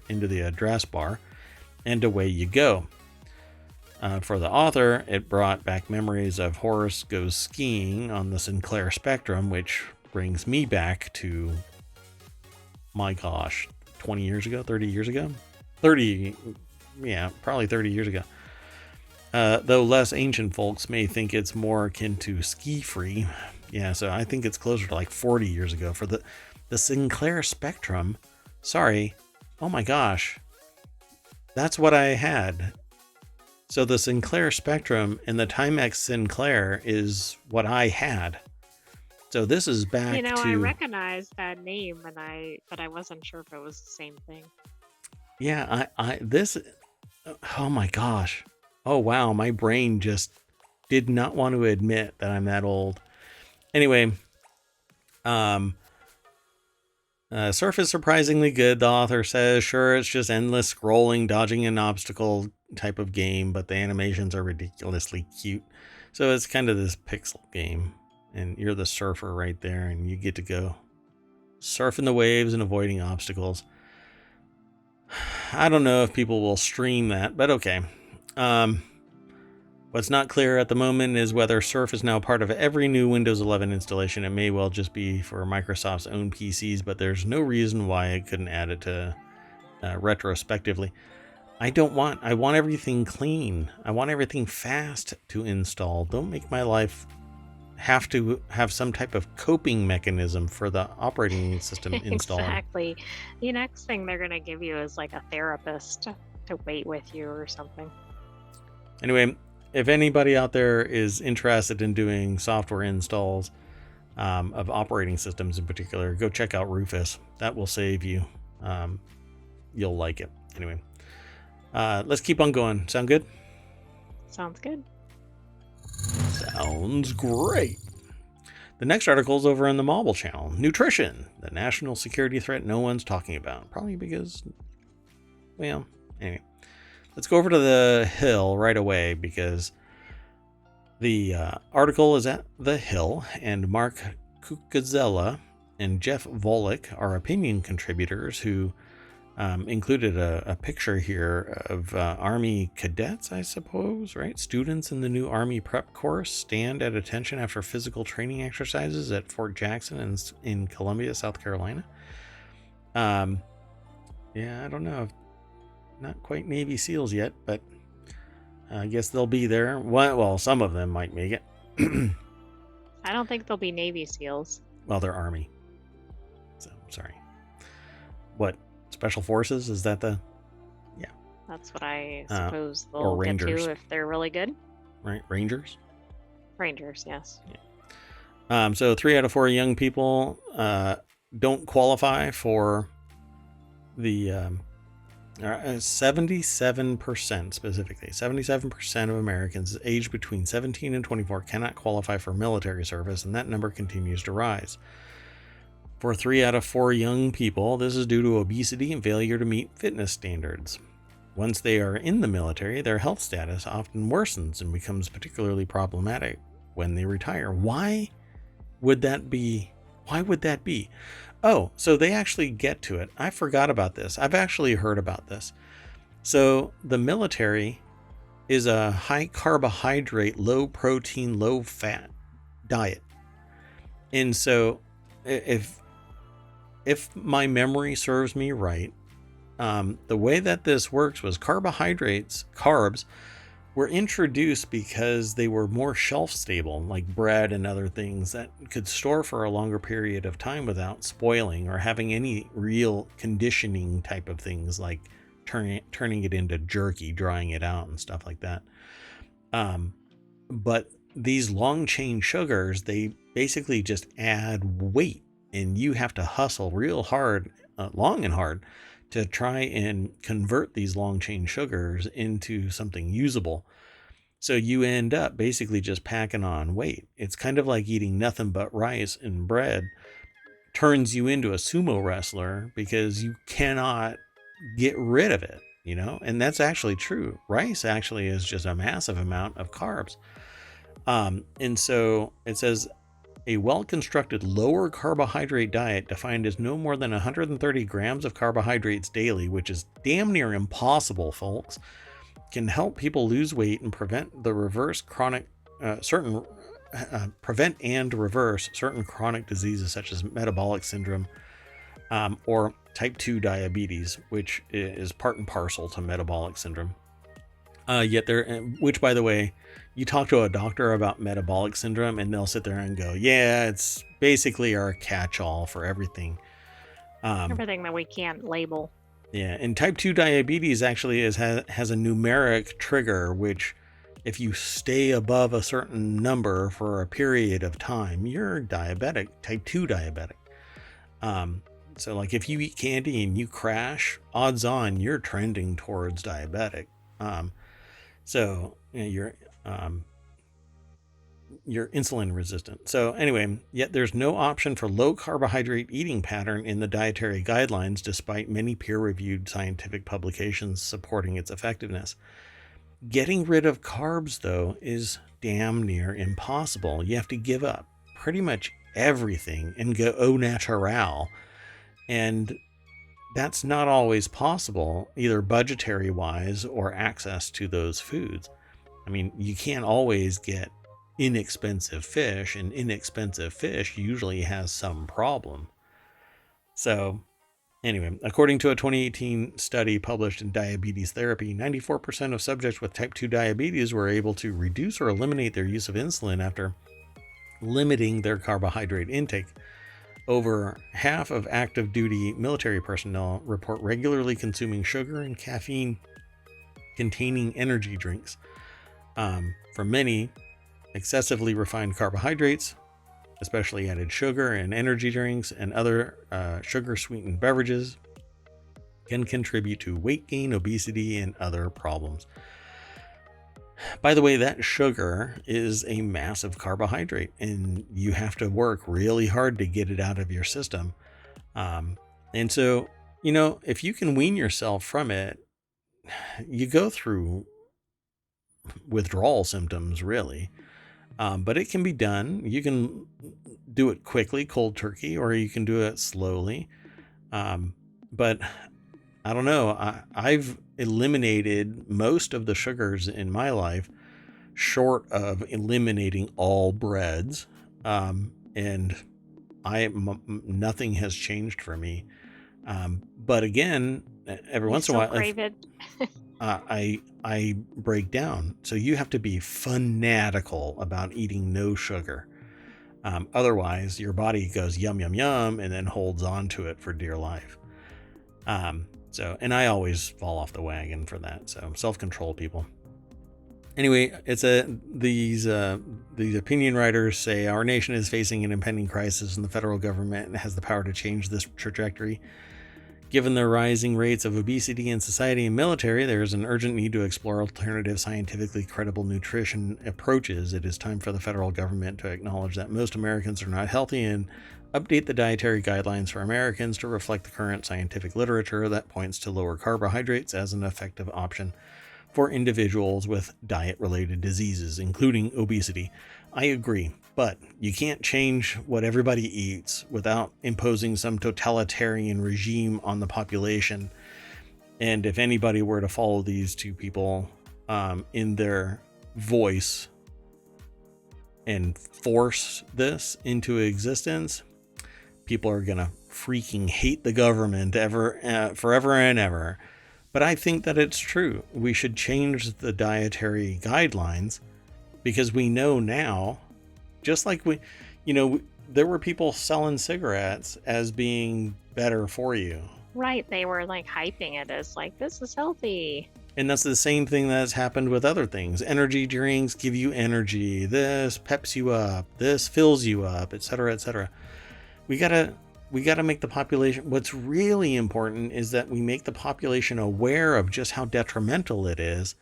into the address bar, and away you go. For the author, it brought back memories of Horace Goes Skiing on the Sinclair Spectrum, which brings me back to, my gosh, 20 years ago, 30 years ago? 30, yeah, probably 30 years ago. Though less ancient folks may think it's more akin to Ski Free. Yeah, so I think it's closer to like 40 years ago. For the Sinclair Spectrum, sorry, oh my gosh, that's what I had. So the Sinclair Spectrum and the Timex Sinclair is what I had. So this is back to... I recognized that name, but I wasn't sure if it was the same thing. Yeah, oh my gosh. Oh wow, my brain just did not want to admit that I'm that old. Anyway, Surface surprisingly good, the author says. Sure, it's just endless scrolling, dodging an obstacle type of game, but the animations are ridiculously cute. So it's kind of this pixel game, and you're the surfer right there, and you get to go surfing the waves and avoiding obstacles. I don't know if people will stream that, but okay. What's not clear at the moment is whether Surf is now part of every new Windows 11 installation. It may well just be for Microsoft's own PCs, but there's no reason why it couldn't add it to retrospectively. I want everything clean. I want everything fast to install. Don't make my life have to have some type of coping mechanism for the operating system installer. Exactly. The next thing they're going to give you is like a therapist to wait with you or something. Anyway, if anybody out there is interested in doing software installs of operating systems in particular, go check out Rufus. That will save you. You'll like it. Anyway, let's keep on going. Sound good? Sounds good. Sounds great. The next article is over on the Mobile channel. Nutrition, the national security threat no one's talking about. Probably because, well, anyway. Let's go over to the Hill right away because the article is at the Hill, and Mark Cucuzella and Jeff Volek are opinion contributors who included a picture here of Army cadets, I suppose, right? Students in the new Army prep course stand at attention after physical training exercises at Fort Jackson in Columbia, South Carolina. Yeah, I don't know. Not quite Navy SEALs yet, but I guess they'll be there. Well, some of them might make it. I don't think they'll be Navy SEALs. Well, they're Army. So, sorry. What? Special Forces? Is that the... Yeah. That's what I Uh, suppose or they'll get Rangers. to if they're really good. Right? Rangers? Rangers, yes. So 3 out of 4 young people don't qualify for the 77% specifically. 77% of Americans aged between 17 and 24 cannot qualify for military service, and that number continues to rise. For 3 out of 4 young people, this is due to obesity and failure to meet fitness standards. Once they are in the military, their health status often worsens and becomes particularly problematic when they retire. Why would that be? Oh, so they actually get to it. I forgot about this. I've actually heard about this. So the military is a high carbohydrate, low protein, low fat diet. And so if my memory serves me right, the way that this works was carbs were introduced because they were more shelf stable, like bread and other things that could store for a longer period of time without spoiling or having any real conditioning type of things, like turning it into jerky, drying it out and stuff like that. But these long chain sugars, they basically just add weight, and you have to hustle real hard, long and hard, to try and convert these long chain sugars into something usable. So you end up basically just packing on weight. It's kind of like eating nothing but rice and bread turns you into a sumo wrestler because you cannot get rid of it, and that's actually true. Rice actually is just a massive amount of carbs. And so it says a well-constructed lower carbohydrate diet defined as no more than 130 grams of carbohydrates daily, which is damn near impossible, folks, can help people lose weight and prevent and reverse certain chronic diseases such as metabolic syndrome, or type 2 diabetes, which is part and parcel to metabolic syndrome. Which, by the way, you talk to a doctor about metabolic syndrome and they'll sit there and go, yeah, it's basically our catch-all for everything. Everything that we can't label. Yeah, and type 2 diabetes actually has a numeric trigger, which if you stay above a certain number for a period of time, you're diabetic, type 2 diabetic. So like if you eat candy and you crash, odds on you're trending towards diabetic. So you're insulin resistant. So anyway, yet there's no option for low carbohydrate eating pattern in the dietary guidelines, despite many peer-reviewed scientific publications supporting its effectiveness. Getting rid of carbs, though, is damn near impossible. You have to give up pretty much everything and go au naturel. And that's not always possible, either budgetary wise or access to those foods. I mean, you can't always get inexpensive fish, and inexpensive fish usually has some problem. So anyway, according to a 2018 study published in Diabetes Therapy, 94% of subjects with type 2 diabetes were able to reduce or eliminate their use of insulin after limiting their carbohydrate intake. Over half of active duty military personnel report regularly consuming sugar and caffeine containing energy drinks. For many, excessively refined carbohydrates, especially added sugar and energy drinks and other sugar sweetened beverages, can contribute to weight gain, obesity, and other problems. By the way, that sugar is a massive carbohydrate, and you have to work really hard to get it out of your system. And so, if you can wean yourself from it, you go through withdrawal symptoms, really. But it can be done. You can do it quickly, cold turkey, or you can do it slowly. But I don't know. I've eliminated most of the sugars in my life, short of eliminating all breads. And nothing has changed for me. But again, every You once in a still while, crave it. I break down. So you have to be fanatical about eating no sugar. Otherwise, your body goes yum, yum, yum, and then holds on to it for dear life. And I always fall off the wagon for that. So self-control, people. Anyway, these opinion writers say our nation is facing an impending crisis, and the federal government has the power to change this trajectory. Given the rising rates of obesity in society and military, there is an urgent need to explore alternative, scientifically credible nutrition approaches. It is time for the federal government to acknowledge that most Americans are not healthy and update the dietary guidelines for Americans to reflect the current scientific literature that points to lower carbohydrates as an effective option for individuals with diet-related diseases, including obesity. I agree, but you can't change what everybody eats without imposing some totalitarian regime on the population. And if anybody were to follow these two people in their voice and force this into existence, people are gonna freaking hate the government forever and ever. But I think that it's true. We should change the dietary guidelines because we know now, just like there were people selling cigarettes as being better for you. Right. They were like hyping it as like, this is healthy. And that's the same thing that's happened with other things. Energy drinks give you energy. This peps you up. This fills you up, etc., etc. We gotta make the population. What's really important is that we make the population aware of just how detrimental it is.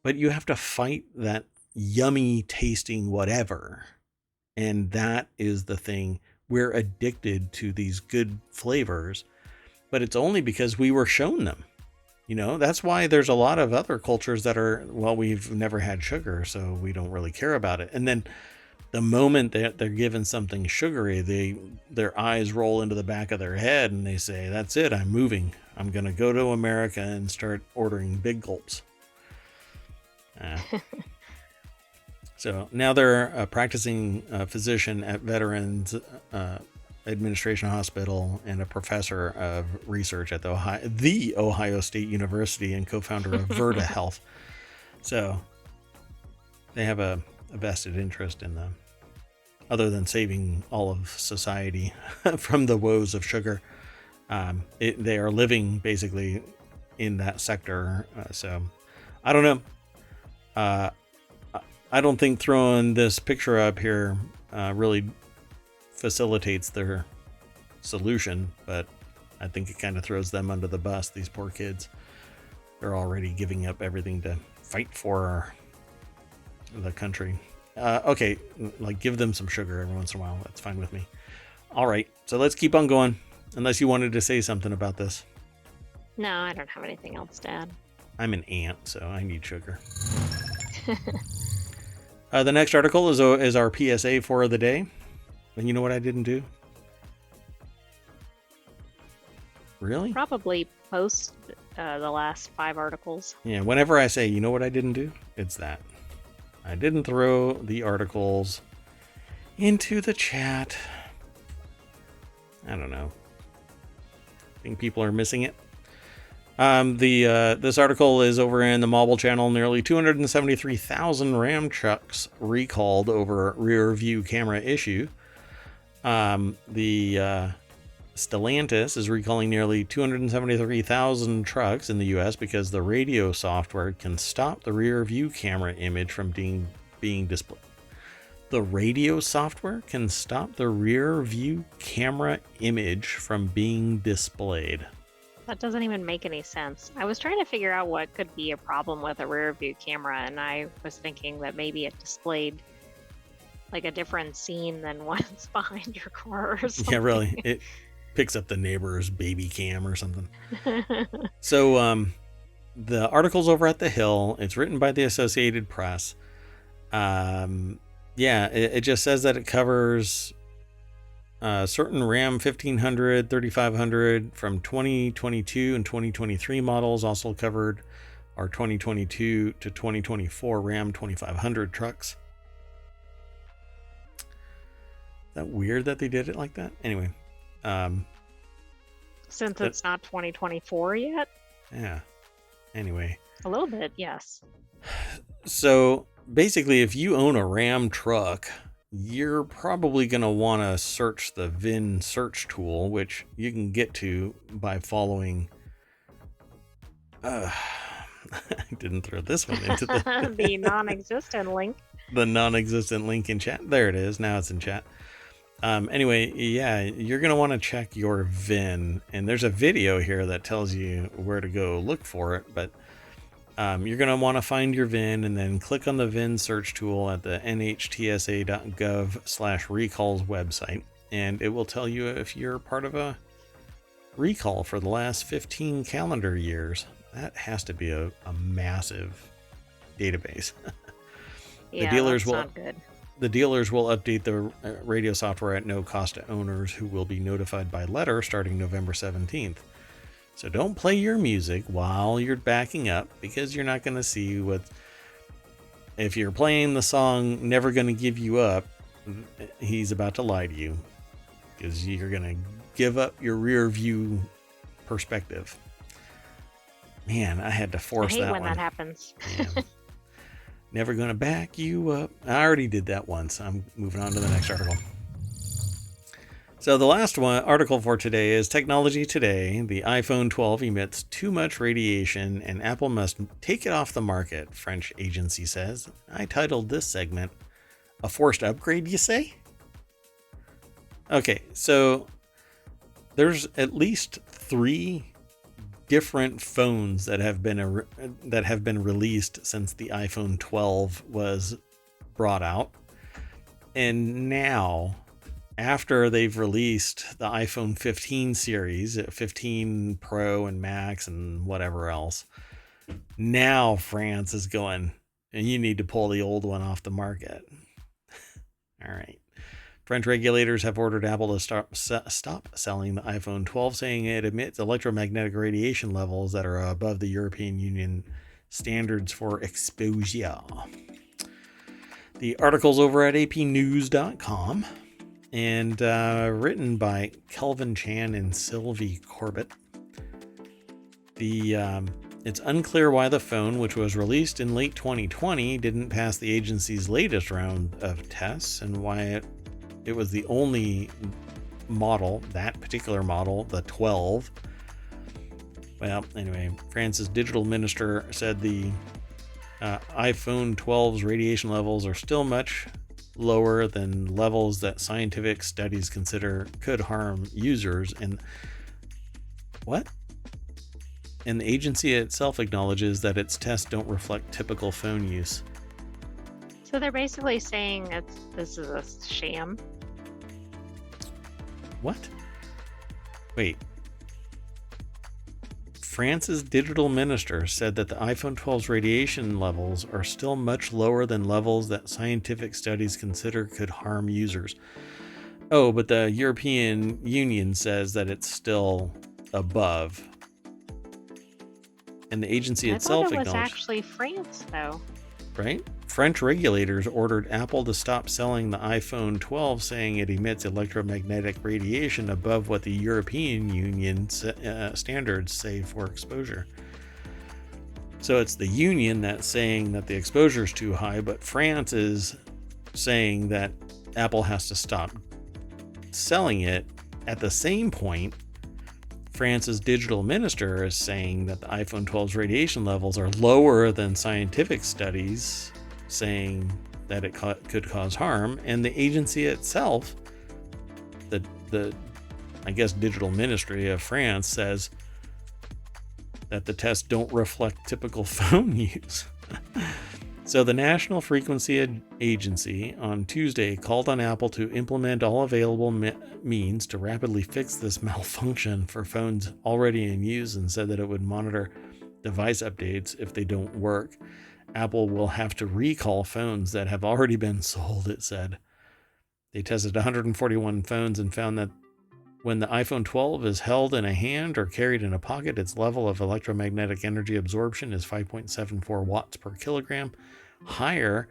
But you have to fight that yummy tasting whatever. And that is the thing. We're addicted to these good flavors, but it's only because we were shown them. That's why there's a lot of other cultures that are, well, we've never had sugar, so we don't really care about it. And then the moment that they're given something sugary, their eyes roll into the back of their head and they say, that's it, I'm moving. I'm going to go to America and start ordering big gulps. So now they're a practicing physician at Veterans Administration Hospital and a professor of research at the Ohio State University and co-founder of Verta Health. So they have a vested interest in them, other than saving all of society from the woes of sugar. They are living basically in that sector. So I don't know. I don't think throwing this picture up here really facilitates their solution, but I think it kind of throws them under the bus. These poor kids, they're already giving up everything to fight for the country. Okay, like give them some sugar every once in a while. That's fine with me. All right, so let's keep on going. Unless you wanted to say something about this. No, I don't have anything else to add. I'm an ant, so I need sugar. The next article is our PSA for the day. And you know what I didn't do? Really? Probably post the last 5 articles. Yeah, whenever I say, you know what I didn't do? It's that. I didn't throw the articles into the chat. I don't know. I think people are missing it. This article is over in the Mobile channel. Nearly 273,000 Ram trucks recalled over rear view camera issue. Stellantis is recalling nearly 273,000 trucks in the U.S. because the radio software can stop the rear view camera image from being displayed. The radio software can stop the rear view camera image from being displayed. That doesn't even make any sense. I was trying to figure out what could be a problem with a rear view camera, and I was thinking that maybe it displayed like a different scene than what's behind your car or something. Yeah, really. It picks up the neighbor's baby cam or something. So the article's over at The Hill. It's written by the Associated Press. It just says that it covers certain Ram 1500, 3500 from 2022 and 2023 models. Also covered are 2022 to 2024 Ram 2500 trucks. Is that weird that they did it like that? Anyway. Since it's not 2024 yet? Yeah. Anyway. A little bit, yes. So basically, if you own a Ram truck, you're probably going to want to search the VIN search tool, which you can get to by following... I didn't throw this one into the non-existent link. The non-existent link in chat. There it is. Now it's in chat. Anyway, yeah, you're going to want to check your VIN, and there's a video here that tells you where to go look for it, but you're going to want to find your VIN and then click on the VIN search tool at the nhtsa.gov/recalls website, and it will tell you if you're part of a recall for the last 15 calendar years. That has to be a massive database. Yeah, that's not good. The dealers will update the radio software at no cost to owners, who will be notified by letter starting November 17th. So don't play your music while you're backing up, because you're not going to see what... If you're playing the song Never Gonna Give You Up, he's about to lie to you, because you're going to give up your rear view perspective. Man, I had to force that one. I hate when that happens. Never gonna back you up. I already did that once. I'm moving on to the next article. So the last article for today is Technology Today. The iPhone 12 emits too much radiation and Apple must take it off the market, French agency says. I titled this segment, A Forced Upgrade, you say? Okay, so there's at least 3 different phones that have been released since the iPhone 12 was brought out, and now after they've released the iPhone 15 series, 15 Pro and Max and whatever else, now France is going, and you need to pull the old one off the market. All right. French regulators have ordered Apple to stop selling the iPhone 12, saying it emits electromagnetic radiation levels that are above the European Union standards for exposure. The article's over at apnews.com and written by Kelvin Chan and Sylvie Corbett. It's unclear why the phone, which was released in late 2020, didn't pass the agency's latest round of tests, and why it was the only model, that particular model, the 12. Well, anyway, France's digital minister said the iPhone 12's radiation levels are still much lower than levels that scientific studies consider could harm users. And what? And the agency itself acknowledges that its tests don't reflect typical phone use. So they're basically saying this is a sham. What? Wait. France's digital minister said that the iPhone 12's radiation levels are still much lower than levels that scientific studies consider could harm users. Oh, but the European Union says that it's still above. And the agency itself acknowledged... I thought it was actually France, though. Right? French regulators ordered Apple to stop selling the iPhone 12, saying it emits electromagnetic radiation above what the European Union standards say for exposure. So it's the Union that's saying that the exposure is too high, but France is saying that Apple has to stop selling it. At the same point, France's digital minister is saying that the iPhone 12's radiation levels are lower than scientific studies, saying that it could cause harm, and the agency itself, the I guess digital ministry of France, says that the tests don't reflect typical phone use. So the National Frequency Agency on Tuesday called on Apple to implement all available means to rapidly fix this malfunction for phones already in use, and said that it would monitor device updates if they don't work. Apple will have to recall phones that have already been sold, it said. They tested 141 phones and found that when the iPhone 12 is held in a hand or carried in a pocket, its level of electromagnetic energy absorption is 5.74 watts per kilogram, higher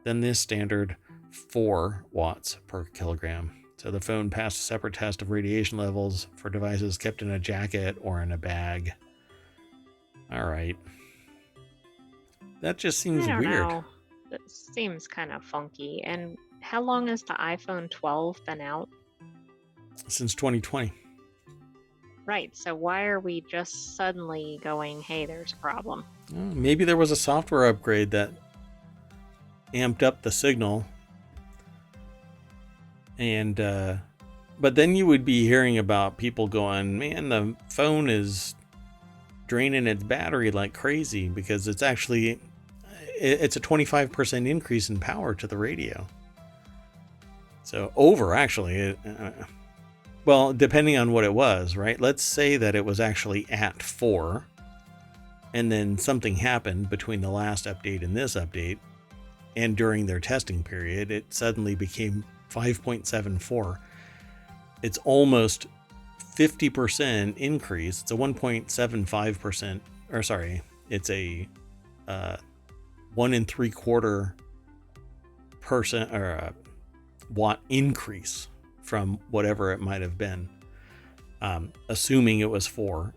than this standard 4 watts per kilogram. So the phone passed a separate test of radiation levels for devices kept in a jacket or in a bag. All right. That just seems I don't weird. know. It seems kind of funky. And how long has the iPhone 12 been out? Since 2020. Right, so why are we just suddenly going, hey, there's a problem? Maybe there was a software upgrade that amped up the signal. And, but then you would be hearing about people going, man, the phone is draining its battery like crazy because it's actually, it's a 25% increase in power to the radio. So over actually, well, depending on what it was, right? Let's say that it was actually at 4 and then something happened between the last update and this update. And during their testing period, it suddenly became 5.74. It's almost 50% increase. It's a 1.75%, or sorry, it's a 1 3/4% or a watt increase from whatever it might have been. Assuming it was 4,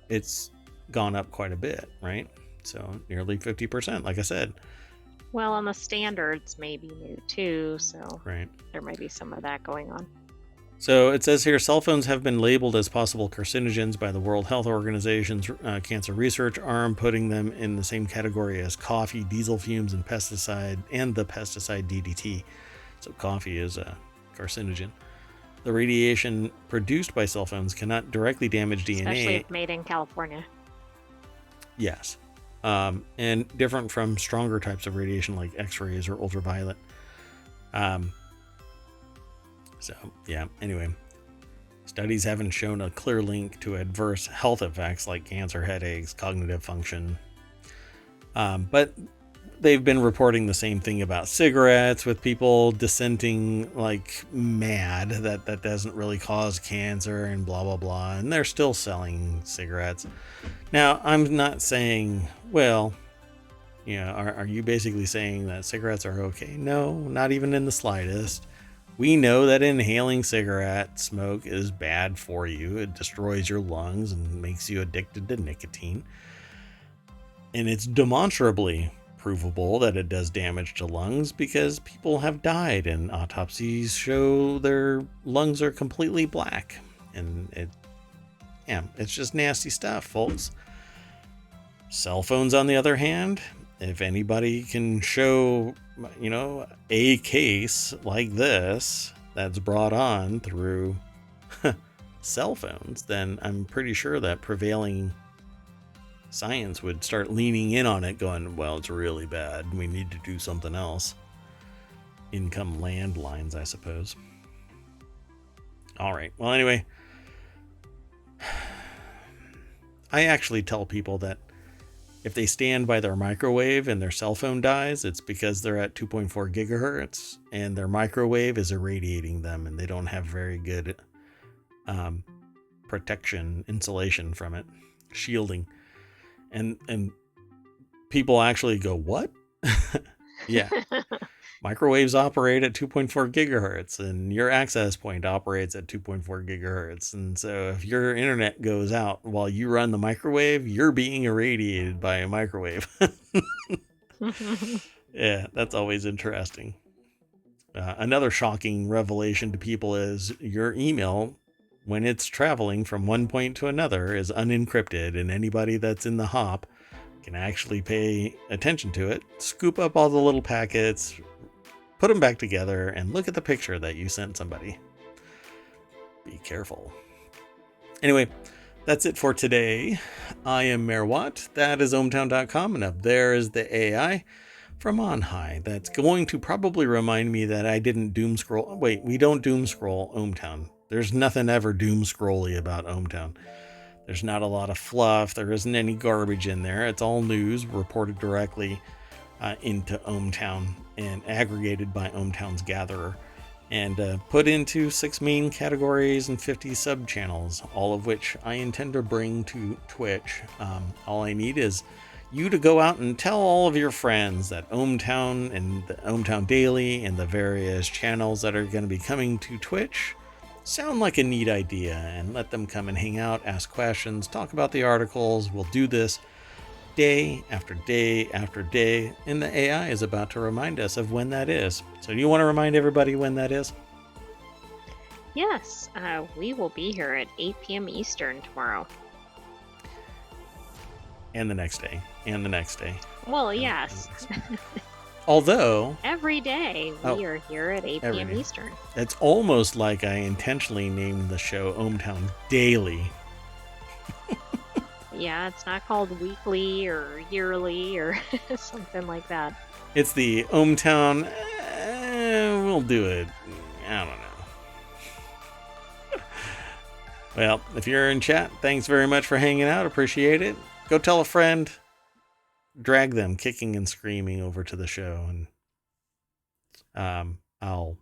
it's gone up quite a bit, right? So nearly 50%, like I said. Well, and the standards may be new too, so right. There might be some of that going on. So it says here, cell phones have been labeled as possible carcinogens by the World Health Organization's cancer research arm, putting them in the same category as coffee, diesel fumes, and the pesticide DDT. So coffee is a carcinogen. The radiation produced by cell phones cannot directly damage DNA. Especially if made in California. Yes. And different from stronger types of radiation like X-rays or ultraviolet. So, yeah, anyway. Studies haven't shown a clear link to adverse health effects like cancer, headaches, cognitive function. But they've been reporting the same thing about cigarettes, with people dissenting like mad that doesn't really cause cancer and blah, blah, blah. And they're still selling cigarettes. Now, I'm not saying, well, you know, are you basically saying that cigarettes are okay? No, not even in the slightest. We know that inhaling cigarette smoke is bad for you. It destroys your lungs and makes you addicted to nicotine. And it's demonstrably provable that it does damage to lungs because people have died and autopsies show their lungs are completely black. And it's just nasty stuff, folks. Cell phones, on the other hand, if anybody can show, you know, a case like this that's brought on through cell phones, then I'm pretty sure that prevailing science would start leaning in on it, going, well, it's really bad. We need to do something else. Income landlines, I suppose. All right. Well, anyway, I actually tell people that if they stand by their microwave and their cell phone dies, it's because they're at 2.4 gigahertz and their microwave is irradiating them and they don't have very good protection, insulation from it, shielding. And people actually go, what? Yeah. Microwaves operate at 2.4 gigahertz and your access point operates at 2.4 gigahertz. And so if your internet goes out while you run the microwave, you're being irradiated by a microwave. Yeah, that's always interesting. Another shocking revelation to people is your email, when it's traveling from one point to another, is unencrypted, and anybody that's in the hop can actually pay attention to it, scoop up all the little packets, put them back together, and look at the picture that you sent somebody. Be careful. Anyway, that's it for today. I am Mayor Watt. That is ohmTown.com, and up there is the AI from on high. That's going to probably remind me that I didn't doom scroll. Wait, we don't doom scroll ohmTown. There's nothing ever doom scrolly about ohmTown. There's not a lot of fluff. There isn't any garbage in there. It's all news reported directly into ohmTown and aggregated by ohmTown's gatherer and put into 6 main categories and 50 sub channels, all of which I intend to bring to Twitch. All I need is you to go out and tell all of your friends that ohmTown and the ohmTown Daily and the various channels that are going to be coming to Twitch sound like a neat idea, and let them come and hang out, ask questions, talk about the articles. We'll do this day after day after day, and the AI is about to remind us of when that is. So do you want to remind everybody when that is? Yes, we will be here at 8 p.m. Eastern tomorrow. And the next day, and the next day. Well, yes. Although every day we are here at 8 p.m. Eastern. It's almost like I intentionally named the show ohmTown Daily. Yeah, it's not called weekly or yearly or something like that. It's the ohmTown. We'll do it. I don't know. Well, if you're in chat, thanks very much for hanging out. Appreciate it. Go tell a friend. Drag them kicking and screaming over to the show, and I'll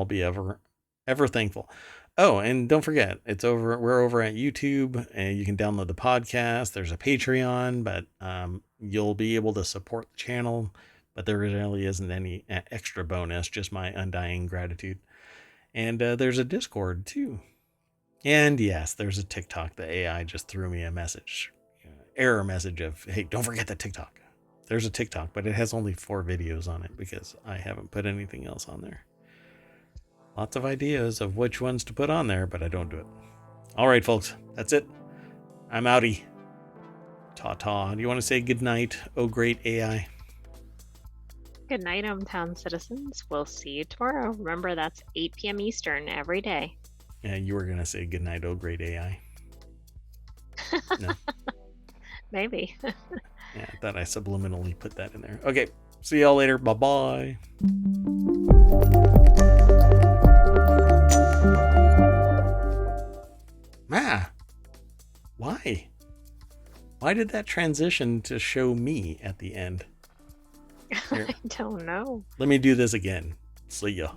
be ever thankful. Oh, and don't forget, we're over at YouTube, and you can download the podcast. There's a Patreon, but you'll be able to support the channel, but there really isn't any extra bonus, just my undying gratitude. And there's a Discord too. And yes, there's a TikTok. The AI just threw me a message. Error message of, hey, don't forget the TikTok. There's a TikTok, but it has only 4 videos on it because I haven't put anything else on there. Lots of ideas of which ones to put on there, but I don't do it. All right, folks, that's it. I'm outie. Ta-ta. Do you want to say good night, oh great AI? Good night, ohmTown citizens. We'll see you tomorrow. Remember, that's 8 p.m. Eastern every day. Yeah, you were going to say good night, oh great AI. No. Maybe. Yeah, I thought I subliminally put that in there. Okay, see y'all later. Bye-bye. Why? Why did that transition to show me at the end? I don't know. Let me do this again. See ya.